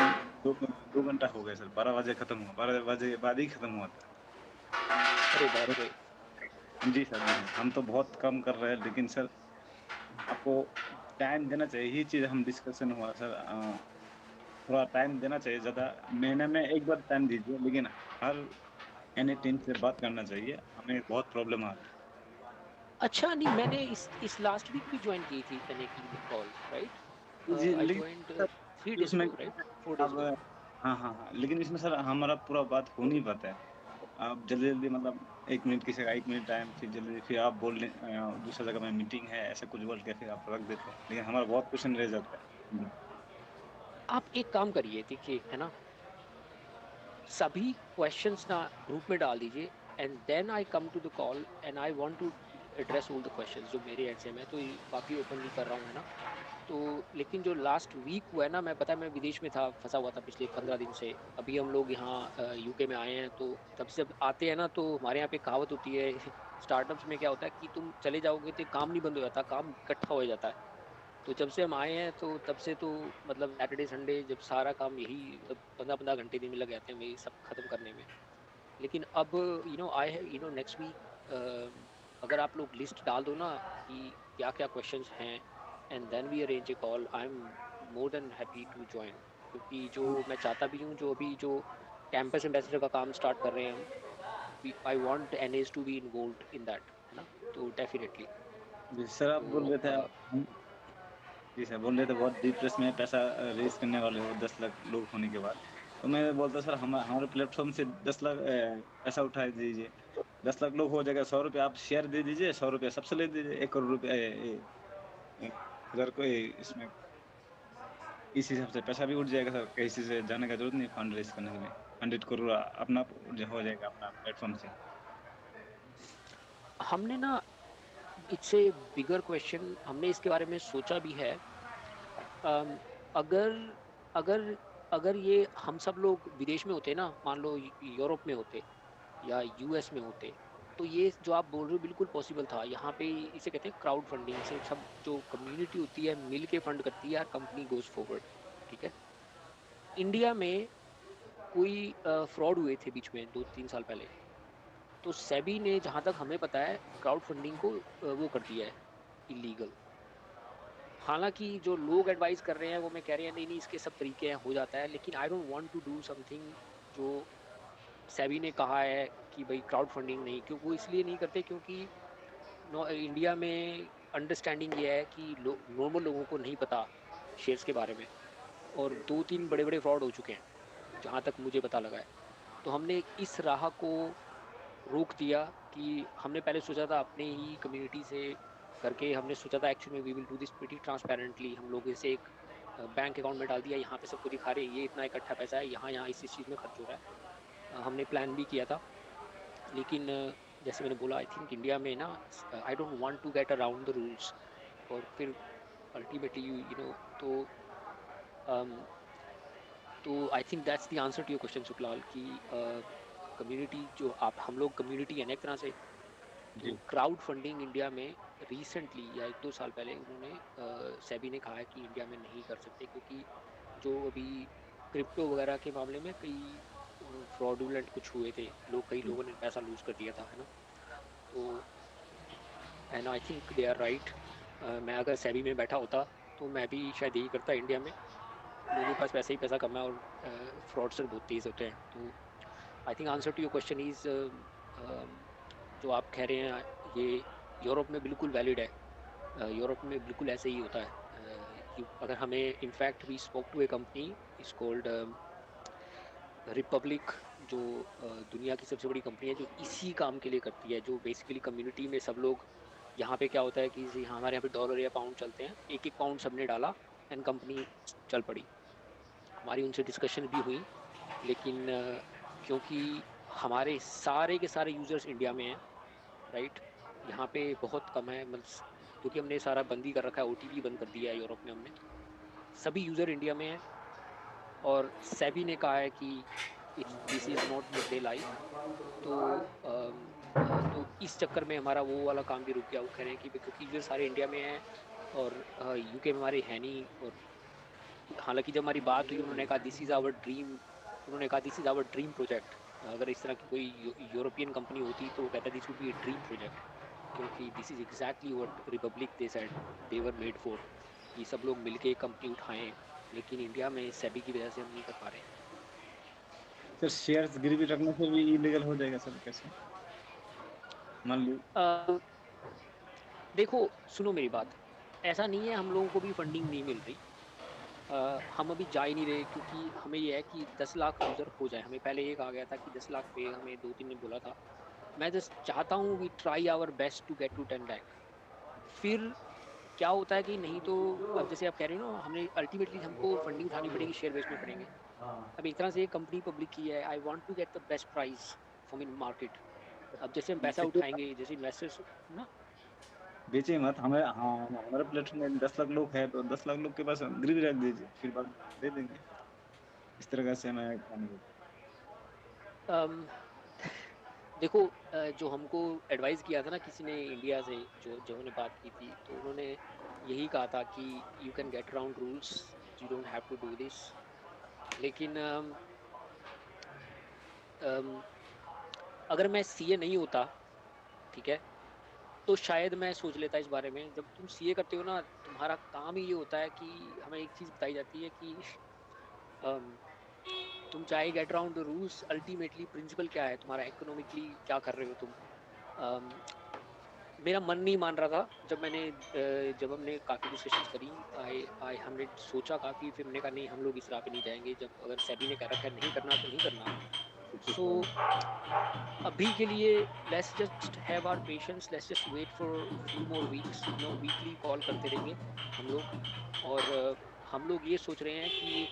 2 घंटा हो गए सर, 12 बजे खत्म हुआ, 12 बजे बाद ही खत्म हुआ था। अरे बाप रे। जी सर, जी सर, हम तो बहुत कम कर रहे हैं, लेकिन सर आपको टाइम देना चाहिए, यही चीज़ हम डिस्कशन हुआ सर। थोड़ा टाइम देना चाहिए, ज़्यादा महीने में एक बार टाइम दीजिए, लेकिन हर एनी टीम से बात करना चाहिए, हमें बहुत प्रॉब्लम आ रही अच्छा, नहीं मैंने इस लास्ट वीक भी ज्वाइन की थी एनए की कॉल, राइट? है। जी, आई लेकिन ज्वाइंड सर 3 days उसमें ago, राइट? 4 days अब ago। हाँ, हाँ, हाँ, लेकिन इसमें सर हमारा पूरा बात हो नहीं पाता है। आप जल्दी-जल्दी मतलब 1 मिनट किसी का 1 मिनट टाइम, फिर जल्दी फिर आप बोल लें दूसरा जगह में मीटिंग है, ऐसा कुछ बोल के फिर आप रख देते हैं, लेकिन हमारा बहुत क्वेश्चन रह जाता है। जी। आप एक काम करिए, देखिए, है ना, सभी क्वेश्चंस ना ग्रुप में डाल दीजिए, and then I come to the call and I want to address all the questions जो मेरे एंड से। मैं तो ये काफ़ी ओपनली कर रहा हूँ, है ना। तो लेकिन जो लास्ट वीक हुआ है ना, मैं पता है मैं विदेश में था, फंसा हुआ था पिछले 15 दिन से। अभी हम लोग यहाँ यूके में आए हैं, तो तब से जब आते हैं ना, तो हमारे यहाँ पे कहावत होती है स्टार्टअप्स में क्या होता है कि तुम चले जाओगे तो काम नहीं बंद हो जाता, काम इकट्ठा हो जाता है। तो जब से हम आए हैं, तो तब से तो मतलब सैटरडे संडे जब सारा काम यही, मतलब 15-15 घंटे दिन में लग जाते हैं ये सब खत्म करने में। लेकिन अब आई हैव नेक्स्ट वीक अगर आप लोग लिस्ट डाल दो ना कि क्या क्या क्वेश्चंस हैं, and then we arrange a call, I am more than happy to join. क्योंकि जो मैं चाहता भी हूँ, जो अभी जो कैंपस एम्बेसडर का काम स्टार्ट कर रहे हैं हम, I want NS to be involved in that, है ना। तो डेफिनेटली। जी, सर आप बोल तो रहे थे हम जी सर, बोल रहे थे बहुत डीप ट्रस्ट में पैसा रेज़ करने वाले हो 10 लाख लोग होने के बाद। तो मैं बोलता सर हमारे प्लेटफ़ॉर्म से 10 लाख पैसा उठा दीजिए। 10 लाख लोग हो जाएगा, ₹100 आप शेयर दे दीजिए, ₹100 सबसे ले लीजिए, 1 करोड़ रुपए ए, अगर कोई इसमें इस हिसाब से पैसा भी उठ जाएगा सर, कहीं से जाने का ज़रूरत नहीं फंड रेज़ करने के लिए। 100 करोड़ अपना जो हो जाएगा अपना प्लेटफ़ॉर्म से। हमने ना, इट्स ए बिगर क्वेश्चन, हमने इसके बारे में सोचा भी है। अम, अगर अगर अगर ये हम सब लोग विदेश में होते ना, मान लो यूरोप में होते या यूएस में होते, तो ये जो आप बोल रहे हो बिल्कुल पॉसिबल था। यहाँ पे इसे कहते हैं क्राउड फंडिंग, से सब जो कम्युनिटी होती है मिल के फंड करती है, यार कंपनी गोज फॉरवर्ड। ठीक है। इंडिया में कोई फ्रॉड हुए थे बीच में 2-3 साल पहले, तो सेबी ने, जहाँ तक हमें पता है, क्राउड फंडिंग को वो कर दिया है इलीगल। हालाँकि जो लोग एडवाइस कर रहे हैं, वो मैं कह रहे हैं नहीं, नहीं इसके सब तरीके हैं, हो जाता है, लेकिन I don't want to do something जो सेबी ने कहा है कि भई क्राउड फंडिंग नहीं। क्यों वो इसलिए नहीं करते, क्योंकि इंडिया में अंडरस्टैंडिंग ये है कि नॉर्मल लोगों को नहीं पता शेयर्स के बारे में, और 2-3 बड़े-बड़े फ्रॉड हो चुके हैं, जहाँ तक मुझे पता लगा है। तो हमने इस राह को रोक दिया कि हमने पहले सोचा था अपने ही कम्युनिटी से करके, हमने सोचा था एक्चुअली में we will do this pretty transparently. हम लोग इसे एक बैंक अकाउंट में डाल दिया, यहाँ पे सबको दिखा रहे हैं ये इतना इकट्ठा पैसा है, यहाँ यहाँ इस चीज़ में खर्च हो रहा है। हमने प्लान भी किया था, लेकिन जैसे मैंने बोला, आई थिंक इंडिया में ना, I don't want to get around the rules, और फिर अल्टीमेटली तो um, तो I think that's the answer to your question Suklal, कि कम्युनिटी जो आप हम लोग कम्युनिटी है ना एक तरह से। तो जी। क्राउड फंडिंग इंडिया में रिसेंटली या 1-2 साल पहले उन्होंने सेबी ने कहा है कि इंडिया में नहीं कर सकते, क्योंकि जो अभी क्रिप्टो वगैरह के मामले में कई फ्रॉडुलेंट कुछ हुए थे, कई लोगों ने पैसा लूज कर दिया था, है ना। तो and I think they are right. मैं अगर सेबी में बैठा होता तो मैं भी शायद यही करता इंडिया में। लोगों के पास पैसा ही पैसा कम है और फ्रॉडस्टर बहुत तेज़ होते हैं। तो I think answer to your question is जो आप कह रहे हैं ये यूरोप में बिल्कुल वैलिड है। यूरोप में बिल्कुल ऐसे ही होता है। अगर हमें in fact we spoke to a company is called Republic, जो दुनिया की सबसे बड़ी कंपनी है जो इसी काम के लिए करती है, जो बेसिकली कम्युनिटी में सब लोग, यहाँ पे क्या होता है कि हमारे यहाँ पे डॉलर या पाउंड चलते हैं, एक एक पाउंड सबने डाला एंड कंपनी चल पड़ी। हमारी उनसे डिस्कशन भी हुई, लेकिन क्योंकि हमारे सारे के सारे यूज़र्स इंडिया में हैं, राइट, यहाँ पे बहुत कम है, मतलब क्योंकि हमने सारा बंद ही कर रखा है, OTP बंद कर दिया है यूरोप में हमने, सभी यूज़र इंडिया में हैं और सेबी ने कहा है कि this is not what they like. तो इस चक्कर में हमारा वो वाला काम भी रुक गया। वो कह रहे हैं कि क्योंकि यूज़र सारे इंडिया में हैं और यूके में हमारे है नहीं, और हालांकि जब हमारी बात हुई उन्होंने कहा this is our dream project. अगर इस तरह की कोई यूरोपियन कंपनी होती तो वो कहता this would be a dream project, क्योंकि this is exactly what Republic they said they were made for, कि सब लोग मिलके कंपनी उठाएं, लेकिन इंडिया में सेबी की वजह से हम नहीं कर पा रहे हैं। सर शेयर्स गिरवी रखने से भी इलीगल हो जाएगा सर कैसे? मान लो देखो सुनो मेरी बात, ऐसा नहीं है हम लोगों को भी फंडिंग नहीं मिल रही। हम अभी जा ही नहीं रहे, क्योंकि हमें ये है कि 10 लाख यूज़र हो जाए। हमें पहले ये कहा गया था कि 10 लाख पे, हमें 2-3 ने बोला था। मैं जस्ट चाहता हूँ we try our best to get to 10 lakh. फिर क्या होता है कि नहीं तो अब जैसे आप कह रहे हो ना, हमने अल्टीमेटली हमको फंडिंग उठानी पड़ेगी, शेयर बेचने पड़ेंगे। अब एक तरह से एक कंपनी पब्लिक की है, I want to get the best price from in market. अब जैसे हम पैसा उठाएंगे, जैसे इन्वेस्टर्स ना, बेचे मत हमें। हाँ हमारे प्लेटफॉर्म में 10 लाख लोग हैं तो 10 लाख लोग के पास गिरवी रख दीजिए, फिर बाद दे देंगे। इस तरह से मैं देखो जो हमको एडवाइस किया था ना किसी ने इंडिया से, जो हमने बात की थी, तो उन्होंने यही कहा था कि you can get around rules, you don't have to do this. लेकिन अगर मैं CA नहीं होता, ठीक है, तो शायद मैं सोच लेता इस बारे में। जब तुम CA करते हो ना, तुम्हारा काम ही ये होता है कि हमें एक चीज़ बताई जाती है कि तुम चाहे get around the rules, ultimately principle क्या है तुम्हारा, इकोनॉमिकली क्या कर रहे हो तुम। मेरा मन नहीं मान रहा था जब हमने काफ़ी डिस्कशंस करी, हमने सोचा काफ़ी, फिर हमने कहा नहीं हम लोग इस राह पे नहीं जाएंगे। जब अगर सेबी ने कह रखा है नहीं करना तो नहीं करना। सो अभी के लिए let's just have our patience, let's just wait for few more weeks. Weekly call करते रहेंगे हम लोग, और हम लोग ये सोच रहे हैं कि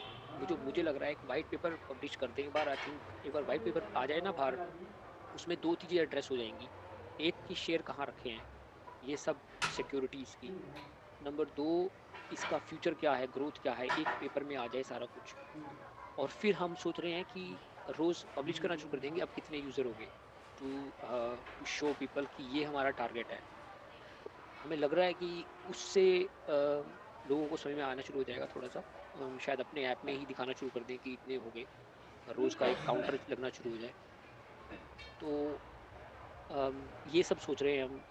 मुझे लग रहा है एक वाइट पेपर पब्लिश कर दें एक बार। आई थिंक एक बार वाइट पेपर आ जाए ना बाहर, उसमें 2 चीज़ें एड्रेस हो जाएंगी। एक कि शेयर कहाँ रखे हैं, ये सब सिक्योरिटीज़ की। नंबर 2, इसका फ्यूचर क्या है, ग्रोथ क्या है, एक पेपर में आ जाए सारा कुछ। और फिर हम सोच रहे हैं कि रोज़ पब्लिश करना शुरू कर देंगे अब कितने यूज़र हो गए, टू शो पीपल कि ये हमारा टारगेट है। हमें लग रहा है कि उससे लोगों को समझ में आना शुरू हो जाएगा थोड़ा सा। शायद अपने ऐप में ही दिखाना शुरू कर दें कि इतने हो गए, रोज़ का एक काउंटर लगना शुरू हो जाए। तो ये सब सोच रहे हैं हम।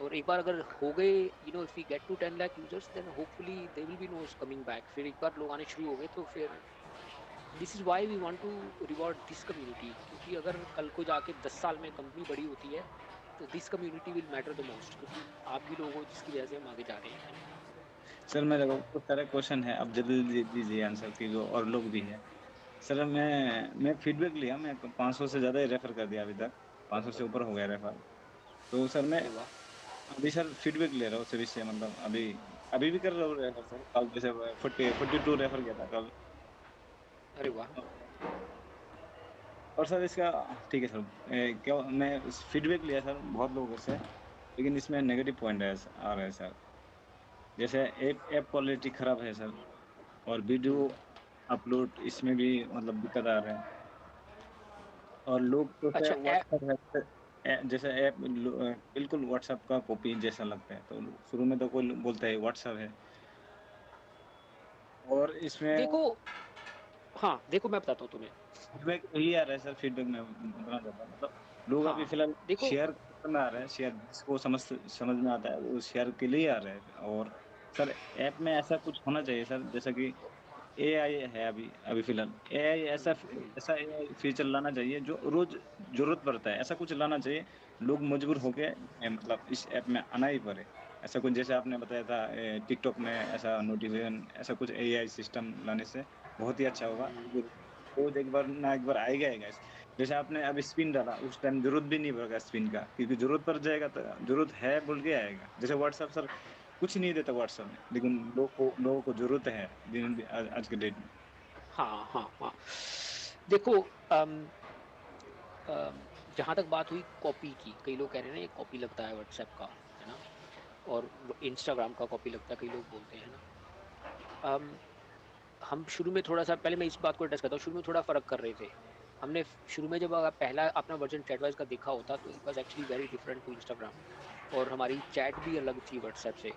और एक बार अगर हो गए, if we get to 10 lakh users, then hopefully they will be no coming back. फिर एक बार लोग आने शुरू हो गए तो फिर this is why we want to reward this community, क्योंकि अगर कल को जाके 10 साल में कंपनी बड़ी होती है तो this community will matter the most, क्योंकि आप भी लोग हो जिसकी वजह से हम आगे जा रहे हैं। सर मेरे को बहुत सारे क्वेश्चन है, अब जल्दी दीजिए आंसर की, जो और लोग भी हैं। सर मैं फीडबैक लिया, मैं 500 से ज़्यादा ही रेफर कर दिया अभी तक, 500 से ऊपर हो गया रेफर। तो सर मैं अभी सर फीडबैक ले रहा हूँ सभी से, मतलब अभी भी कर रहा हूँ रेफर सर। कल जैसे 42 रेफर किया था कल। अरे वाह। और सर इसका ठीक है सर, क्या मैं फीडबैक लिया सर बहुत लोगों से, लेकिन इसमें नेगेटिव पॉइंट आ रहा है सर। जैसे ऐप क्वालिटी खराब है सर, और वीडियो अपलोड इसमें भी मतलब दिक्कत आ रहा है। और लोग तो अच्छा, व्हाट्सएप जैसे ऐप बिल्कुल व्हाट्सएप का कॉपी जैसा लगता है, तो शुरू में तो कोई बोलता है व्हाट्सएप है। और इसमें देखो मैं बताता हूँ तुम्हें, फीडबैक यही आ रहा है सर। फीडबैक में बताना चाहता हूँ, मतलब लोग अभी फिलहाल शेयर करना आ रहे हैं, शेयर जिसको समझ में आता है वो शेयर के लिए आ रहे हैं। और सर ऐप में ऐसा कुछ होना चाहिए सर, जैसा कि एआई है अभी अभी फिलहाल। एआई ऐसा ऐसा एआई फीचर लाना चाहिए जो रोज जरूरत पड़ता है, ऐसा कुछ लाना चाहिए लोग मजबूर होके मतलब इस ऐप में आना ही पड़े। ऐसा कुछ जैसे आपने बताया था टिकटॉक में ऐसा नोटिफिकेशन, ऐसा कुछ एआई सिस्टम लाने से बहुत ही अच्छा होगा। रोज एक बार ना एक बार आएगा ही guys। जैसे आपने अभी स्पिन डाला, उस टाइम जरूरत भी नहीं पड़ेगा स्पिन का, क्योंकि जरूरत पड़ जाएगा तो जरूरत है बोल के आएगा। जैसे व्हाट्सएप सर कुछ नहीं देता व्हाट्सएप में, लेकिन लोगों को जरूरत है आज के डेट में। हाँ हाँ हाँ, देखो जहाँ तक बात हुई कॉपी की, कई लोग कह रहे हैं ना ये कॉपी लगता है व्हाट्सएप का, है ना, और इंस्टाग्राम का कॉपी लगता है, कई लोग बोलते हैं ना। हम शुरू में थोड़ा सा, पहले मैं इस बात को एड्रेस करता हूँ, शुरू में थोड़ा फ़र्क कर रहे थे। हमने शुरू में जब पहला अपना वर्जन चैटवाइज का देखा होता तो it was actually very different to Instagram, और हमारी चैट भी अलग थी व्हाट्सएप से।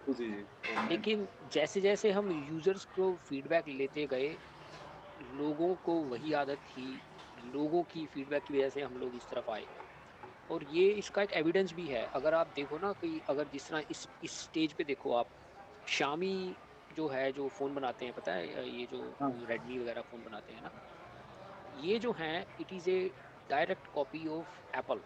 जी जी लेकिन जैसे जैसे हम यूज़र्स को फीडबैक लेते गए, लोगों को वही आदत थी, लोगों की फीडबैक की वजह से हम लोग इस तरफ आए। और ये इसका एक एविडेंस भी है, अगर आप देखो ना कि अगर जिस तरह इस स्टेज पे देखो आप, शामी जो है जो फ़ोन बनाते हैं, पता है ये जो हाँ रेडमी वगैरह फ़ोन बनाते हैं ना, ये जो हैं it is a direct copy of Apple.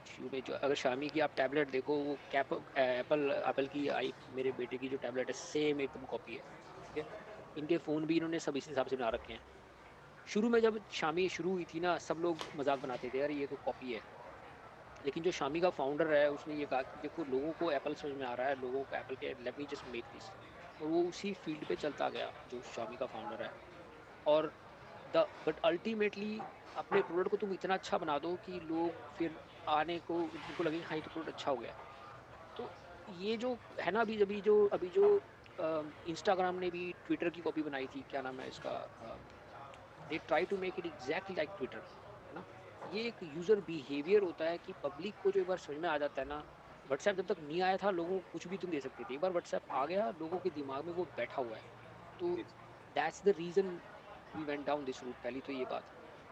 शुरू में जो अगर शामी की आप टैबलेट देखो, वो एप्पल एप्पल की आई, मेरे बेटे की जो टैबलेट है सेम एकदम कॉपी है, ठीक है। इनके फ़ोन भी इन्होंने सब इस हिसाब से बना रखे हैं। शुरू में जब शामी शुरू हुई थी ना, सब लोग मजाक बनाते थे, यार ये तो कॉपी है। लेकिन जो शामी का फाउंडर है उसने ये कहा कि देखो लोगों को एप्पल समझ में आ रहा है, लोगों को एप्पल के, let me just make this, और वो उसी फील्ड पे चलता गया जो शामी का फाउंडर है। और द बट अल्टीमेटली अपने प्रोडक्ट को तुम इतना अच्छा बना दो कि लोग फिर आने को उनको लगे हाँ ये तो प्रोडक्ट अच्छा हो गया। तो ये जो है ना, अभी जो इंस्टाग्राम ने भी ट्विटर की कॉपी बनाई थी, क्या नाम है इसका, they try to make it exactly like Twitter, है ना। ये एक यूज़र बिहेवियर होता है कि पब्लिक को जो एक बार समझ में आ जाता है ना, व्हाट्सएप जब तक नहीं आया था लोगों को कुछ भी तुम दे सकते थे, एक बार व्हाट्सएप आ गया लोगों के दिमाग में वो बैठा हुआ है। तो that's the reason we went down this route. पहली तो ये बात।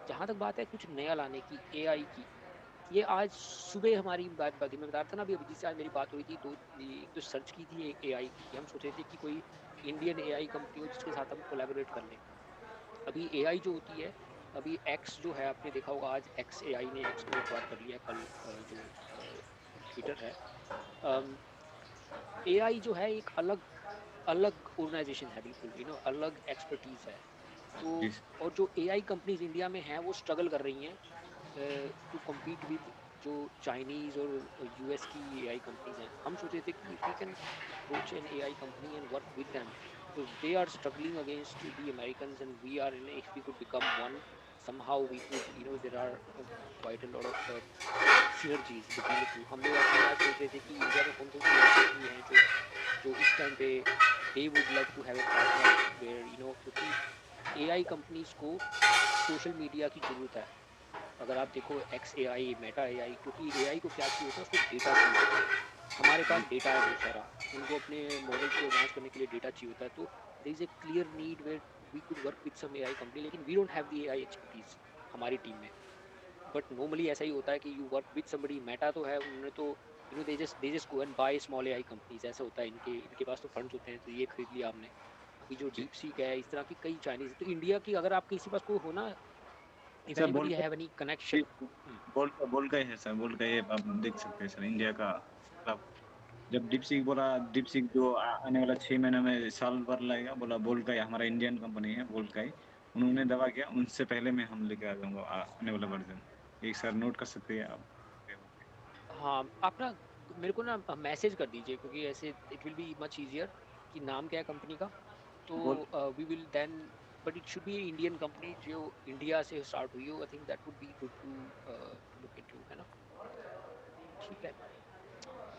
जहाँ तक बात है कुछ नया लाने की, एआई की, ये आज सुबह हमारी बात बात मैं बता रहा था ना, अभी अभी जिससे आज मेरी बात हुई थी, एक तो सर्च की थी एक एआई की, कि हम सोच रहे थे कि कोई इंडियन एआई कंपनी हो जिसके साथ हम कोलैबोरेट कर लें। अभी एआई जो होती है, अभी एक्स जो है, आपने देखा होगा आज एक्स एआई ने एक्स को एक्वायर कर लिया कल, जो ट्विटर है। एआई जो है एक अलग अलग ऑर्गेनाइजेशन है, बिल्कुल अलग एक्सपर्टीज है। तो जी और जो एआई कंपनीज इंडिया में हैं वो स्ट्रगल कर रही हैं टू compete विद जो चाइनीज़ और यूएस की एआई कंपनीज हैं। हम सोच रहे थे कि if we can approach an AI company and work with them, because they are struggling against the Americans and we are in a, if we could become one, somehow we could, there are quite a lot of synergies between the two। हम लोग अपने आज सोच रहे थे कि India में कौन कौन सी कंपनी हैं जो इस टाइम पे they would love to have a partner where क्योंकि एआई कंपनीज को सोशल मीडिया की ज़रूरत है। अगर आप देखो एक्स एआई, मेटा एआई, क्योंकि एआई को क्या चाहिए होता है, उसको डेटा चाहिए होता है। हमारे पास डेटा है बहुत सारा, उनको अपने मॉडल्स को एडवांस करने के लिए डेटा चाहिए होता है। तो there is a clear need where we could work with some AI company, लेकिन we don't have the AI expertise हमारी टीम में। बट नॉर्मली ऐसा ही होता है कि you work with somebody. Meta तो है, उन्होंने तो they just go and buy small AI companies, ऐसा होता है। इनके पास तो फंड्स होते हैं, तो ये खरीद लिया हमने। अभी जो जी डीप सीक है, इस तरह की कई चाइनीज, तो इंडिया की अगर आपके किसी पास कोई हो ना, if sir anybody have any connection. बोल का ही है सर, बोल का ही आप देख सकते हैं सर इंडिया का मतलब। जब डीपसीक बोला, डीपसीक जो आने वाला 6 महीने में साल भर लगेगा, बोला बोल का ही हमारा इंडियन कंपनी है, बोल का ही उन्होंने दवा किया, उनसे पहले मैं हम लेके आ जाऊंगा आने वाला वर्जन। एक सर नोट कर सकते हैं आप। हाँ, आप ना मेरे को ना मैसेज कर दीजिए, क्योंकि ऐसे it will be much easier कि नाम क्या है कंपनी का। बोल तो we will then, but it should be Indian company जो इंडिया से स्टार्ट हुई हो। I think that would be good to look into, है ना। ठीक है।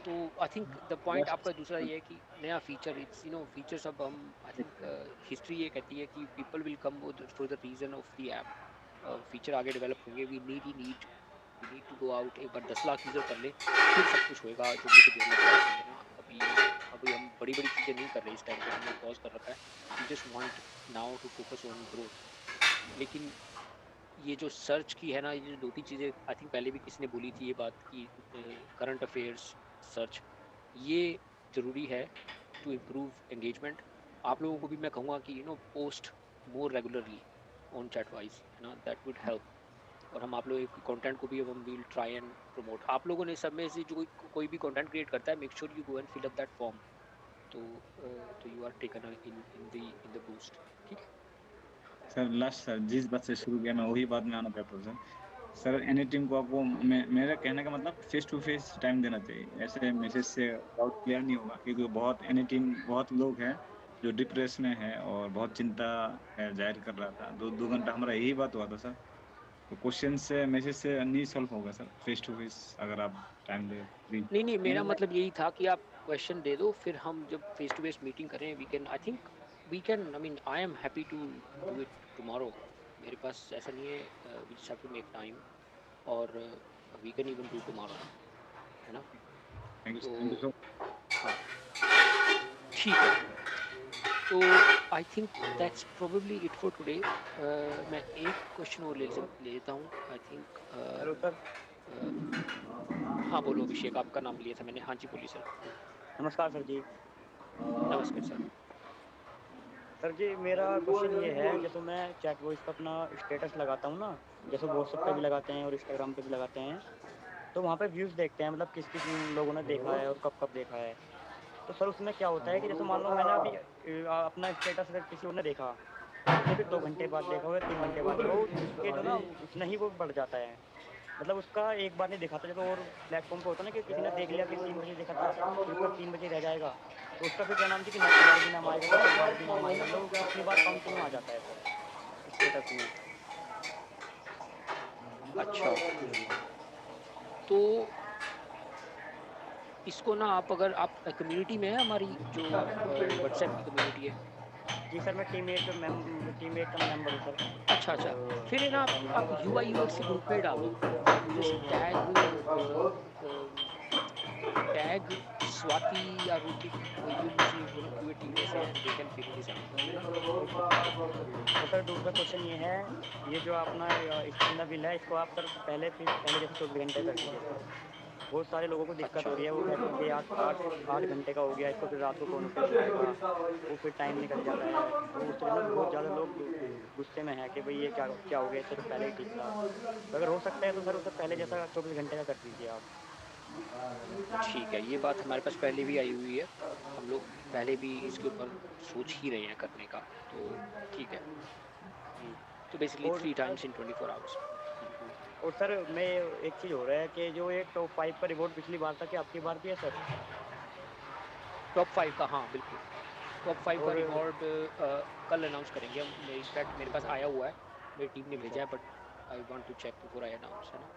तो आई थिंक द पॉइंट आपका दूसरा ये है कि नया फीचर, इट्स फीचर्स। अब हम आई थिंक हिस्ट्री ये कहती है कि people will come for the reason of the app. Feature आगे डेवलप होंगे, we need to go out, एक बार 10 लाख यूज़र कर ले फिर सब कुछ होएगा जो भी डेवलप है ना। अभी हम बड़ी बड़ी चीज़ें नहीं कर रहे इस टाइम पे, हमने पॉज कर रखा है। We just want now to focus on growth. लेकिन ये जो सर्च की है ना, ये जो दो तीन चीज़ें आई थिंक पहले भी किसी ने बोली थी ये बात कि करंट अफेयर्स सर्च, ये ज़रूरी है टू इम्प्रूव एंगेजमेंट। आप लोगों को भी मैं कहूँगा कि post more regularly on Chatwise, है ना, that would help. और हम आप लोगों के कंटेंट को भी अब हम विल ट्राई एंड प्रमोट. आप लोगों ने सब में से जो कोई भी कंटेंट क्रिएट करता है, make sure you go and fill up that form. तो you are taken in the boost. ठीक है सर लास्ट सर जिस बात से शुरू किया मैं वही बात में आना चाहता हूँ सर. एनी टीम को आपको मेरा कहने का मतलब फेस टू फेस टाइम देना चाहिए. ऐसे मैसेज से डाउट क्लियर नहीं होगा, क्योंकि बहुत एनी टीम बहुत लोग हैं जो डिप्रेस में है और बहुत चिंता है जाहिर कर रहा था. 2 घंटा हमारा यही बात हुआ था सर. तो क्वेश्चन से मैसेज से नहीं सॉल्व होगा सर फेस टू फेस अगर आप टाइम दे प्लीज. नहीं, मेरा मतलब यही था कि आप क्वेश्चन दे दो, फिर हम जब फेस टू फेस मीटिंग करें, we can, I think we can, I mean I am happy to do it tomorrow. मेरे पास ऐसा नहीं है, we just have to make time, और we can even do tomorrow, है ना. थैंक तो यू सो. हाँ, ठीक है. तो I think that's probably it for today. मैं एक क्वेश्चन और लेता हूँ. I think hello sir. हाँ बोलो अभिषेक, आपका नाम लिया था मैंने. हाँ जी बोलिए सर. नमस्कार सर जी. नमस्कार सर. सर जी मेरा क्वेश्चन ये है, जैसे मैं चैट वॉइस पर अपना स्टेटस लगाता हूँ ना, जैसे व्हाट्सएप पे भी लगाते हैं और इंस्टाग्राम पे भी लगाते हैं, तो वहाँ पे व्यूज़ देखते हैं, मतलब किस किस लोगों ने देखा है और कब कब देखा है. तो सर उसमें क्या होता है कि जैसे मान लो मैंने अभी अपना स्टेटस अगर किसी और ने देखा, उसने भी 2 घंटे बाद देखा हो या 3 घंटे बाद, तो उसके जो ना उतना ही वो बढ़ जाता है. मतलब उसका एक बार नहीं दिखाता. जैसे और प्लेटफॉर्म पे होता है ना कि किसी ने देख लिया कि 3 बजे देखा था, फिर उसका 3 बजे रह जाएगा, तो उसका फिर क्या नाम थी कि नेक्स्ट बार भी नाम आएगा, नेक्स्ट बार भी नाम आएगा, मतलब कितनी बार काउंटिंग में आ जाता है सर स्टेटस में. अच्छा, तो इसको ना आप, अगर आप कम्युनिटी में है हमारी जो व्हाट्सएप की कम्युनिटी है. जी सर मैं टीममेट का मेंबर हूँ सर. अच्छा, फिर है ना आप UI UX से ग्रुप में डालो. जैसे टैग स्वाति या ऋतिक, कोई भी मुझे बोलो पूरे टीम में से है, they can pick this out, है ना. तो सर दूसरा क्वेश्चन ये है, ये जो अपना स्टैंड बिल है, इसको आप सर पहले जैसे 24 घंटे कर दीजिए सर. बहुत सारे लोगों को दिक्कत हो रही है, वो कहते हैं कि 8 घंटे का हो गया, इसको फिर रात को कौन उठा जाएगा, वो फिर टाइम निकल जाता है. तो उससे ना बहुत ज़्यादा लोग गुस्से में है कि भाई ये क्या क्या हो गया, इससे तो पहले ही ठीक था. तो अगर हो सकता है तो सर उससे पहले जैसा 24 घंटे का कर दीजिए आप. ठीक है, ये बात हमारे पास पहले भी आई हुई है. हम लोग पहले भी इसके ऊपर सोच ही रहे हैं करने का, तो ठीक है. तो बेसिकली 3 टाइम्स इन 24 आवर्स. और सर मैं एक चीज़ हो रहा है कि जो ये टॉप 5 का रिवॉर्ड पिछली बार था, कि आपकी बार भी है सर? टॉप 5 का, हाँ बिल्कुल. टॉप 5 का रिवॉर्ड कल अनाउंस करेंगे हम. इनफैक्ट मेरे पास आया हुआ है, मेरी टीम ने भेजा है, but I want to check before I announce, है ना.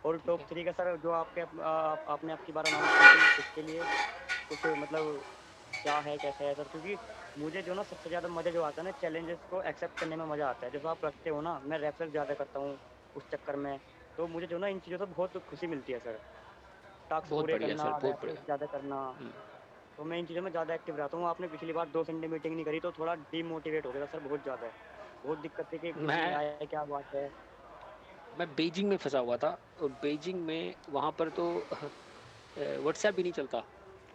और टॉप 3 का सर जो आपने आपकी बार अनाउंस की थी, उसके लिए कुछ मतलब क्या है, कैसा है सर? क्योंकि मुझे जो ना सबसे ज़्यादा मज़ा जो आता है ना, चैलेंजेस को एक्सेप्ट करने में मज़ा आता है. जैसे आप रखते हो ना, मैं रेफरल ज़्यादा करता हूँ उस चक्कर में, तो मुझे जो ना इन चीज़ों से बहुत खुशी मिलती है सर. टास्क बहुत पूरे बढ़िया करना, सर, बहुत रेफरल बढ़िया. ज़्यादा करना, तो मैं इन चीज़ों में ज़्यादा एक्टिव रहता हूँ. आपने पिछली बार 2 संडे मीटिंग नहीं करी, तो थोड़ा डीमोटिवेट हो गया सर बहुत ज़्यादा. बहुत दिक्कत थी कि किसी नहीं आया, क्या बात है. मैं बीजिंग में फंसा हुआ था, और बीजिंग में वहाँ पर तो व्हाट्सएप भी नहीं चलता.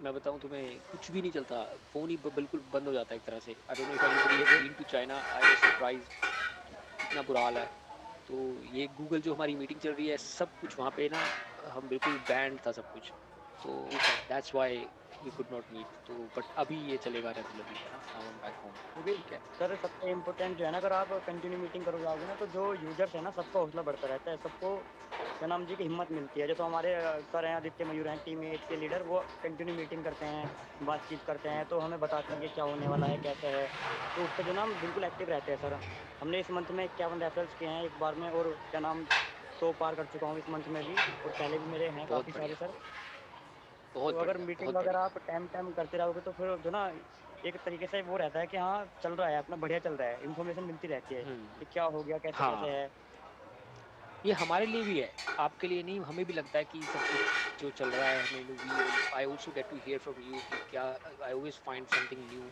मैं बताऊँ तुम्हें, कुछ भी नहीं चलता. फ़ोन ही बिल्कुल बंद हो जाता है एक तरह से. I don't know if anybody has been to China. I was surprised, इतना बुरा हाल है. तो ये गूगल जो हमारी मीटिंग चल रही है, सब कुछ वहाँ पे ना, हम बिल्कुल बैंड था सब कुछ. तो that's why we could not meet. तो बट अभी ये चलेगा रेगुलरली, है ना. Now I am back home. ठीक है सर सबसे इम्पोर्टेंट जो है ना, अगर आप कंटिन्यू मीटिंग करो जाओगे ना, तो जो यूजर्स है ना, सबका हौसला बढ़ता रहता है. सबको क्या नाम जी की हिम्मत मिलती है. जैसे हमारे सर हैं आदित्य मयूर हैं, टीम एट के लीडर, वो कंटिन्यू मीटिंग करते हैं, बातचीत करते हैं, तो हमें बताते हैं कि क्या होने वाला है, कैसे है. तो उससे जो ना हम बिल्कुल एक्टिव रहते हैं सर. हमने इस मंथ में 51 रेफरल्स किए हैं एक बार में, और क्या नाम 100 पार कर चुका हूँ इस मंथ में भी, और पहले भी मेरे हैं काफ़ी सारे सर. तो अगर मीटिंग वगैरह आप टाइम करते रहोगे, तो फिर जो ना एक तरीके से वो रहता है कि हाँ चल रहा है अपना, बढ़िया चल रहा है, इन्फॉर्मेशन मिलती रहती है कि क्या हो गया, कैसे कैसे है. ये हमारे लिए भी है, आपके लिए नहीं. हमें भी लगता है कि सब कुछ जो चल रहा है, हमें I also get to hear from you कि क्या, I always find something new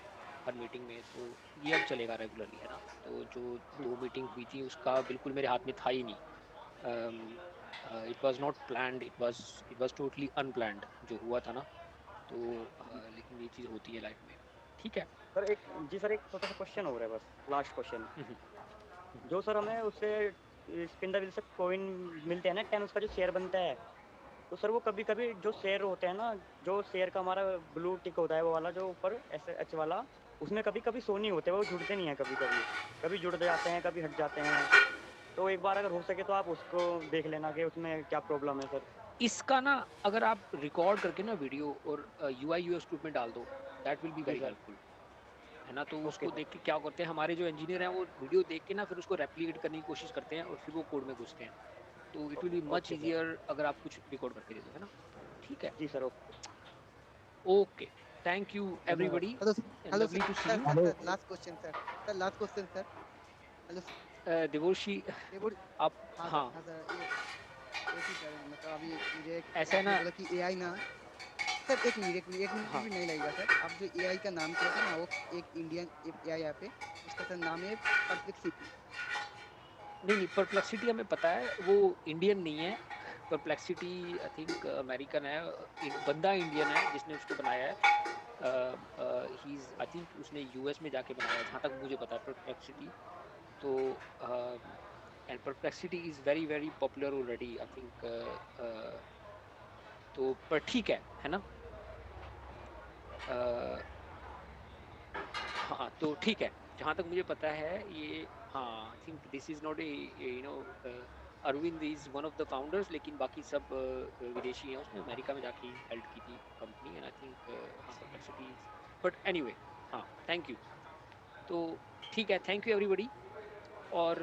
हर मीटिंग में. तो ये अब चलेगा रेगुलरली, है ना. तो जो 2 मीटिंग हुई थी, उसका बिल्कुल मेरे हाथ में था ही नहीं. It was not planned, it was totally unplanned जो हुआ था ना. तो लेकिन ये चीज़ होती है लाइफ में. ठीक है। सर एक जी सर, एक छोटा सा क्वेश्चन हो रहा है, बस लास्ट क्वेश्चन। जो सर हमें उससे स्पिन द व्हील से कॉइन मिलते हैं ना 10, उसका जो शेयर बनता है, तो सर वो कभी कभी जो शेयर होते हैं ना, जो शेयर का हमारा ब्लू टिक होता है वो वाला जो ऊपर एच वाला, उसमें कभी कभी शो नहीं होते, वो जुड़ते नहीं है, कभी कभी कभी जुड़ जाते हैं, कभी हट जाते हैं। तो एक बार अगर हो सके तो आप उसको देख लेना कि उसमें क्या प्रॉब्लम है सर। इसका ना अगर आप रिकॉर्ड करके ना वीडियो और UI UX ग्रुप में डाल दो, that will be ji very sir. Helpful, है ना। तो ओके उसको सर। देख के क्या करते हैं हमारे जो इंजीनियर हैं, वो वीडियो देख के ना फिर उसको रेप्लिकेट करने की कोशिश करते हैं और फिर वो कोड में घुसते हैं। तो it will be much okay sir. Easier अगर आप कुछ रिकॉर्ड करके दे दो, है ना। ठीक है, जी sir, okay. Okay, thank you everybody, hello hello lovely to see sir, you. Sir last question sir, last question sir. Hello Devoshi देवुर आप, हाँ हाँ सर, ये थी सर, मतलब अभी मुझे ऐसा है आपने ना, बोला कि एआई ना, सर एक मिनट हाँ भी नहीं लगेगा सर। आप जो एआई का नाम किया था ना, वो एक इंडियन एआई ऐप है, उसका सर नाम है परप्लेक्सिटी। नहीं नहीं, परप्लेक्सिटी हमें पता है, वो इंडियन नहीं है। परप्लेक्सिटी आई थिंक अमेरिकन है, बंदा इंडियन है जिसने उसको बनाया है। ही इज आई थिंक उसने यूएस में जाके बनाया है, जहाँ तक मुझे पता है परप्लेक्सिटी। तो and perplexity is very very popular already I think. तो पर ठीक है ना। हाँ तो ठीक है, जहाँ तक मुझे पता है ये, हाँ I think this is not a, you know, Arvind is one of the founders, लेकिन बाकी सब विदेशी हैं। उसने अमेरिका में जाके हेल्ड की थी कंपनी, एंड आई थिंक हाँ परप्लेक्सिटी, बट एनीवे, हाँ थैंक यू। तो ठीक है, थैंक यू एवरीबॉडी, और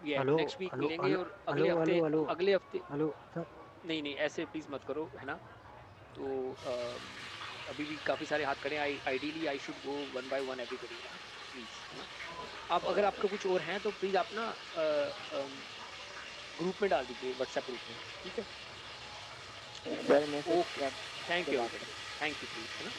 ये हेलो नेक्स्ट वीक हेलो मिलेंगे, हेलो और हेलो हेलो हेलो अगले हफ्ते हेलो सर। नहीं नहीं ऐसे प्लीज़ मत करो, है ना। तो अभी भी काफ़ी सारे हाथ खड़े हैं, ideally I should go one by one everybody, है ना, प्लीज़, है ना। आप अगर आपका कुछ और हैं तो प्लीज़ आप ना ग्रुप में डाल दीजिए, व्हाट्सएप ग्रुप में, ठीक है। Sir message okay, thank you everybody, thank you please, है ना।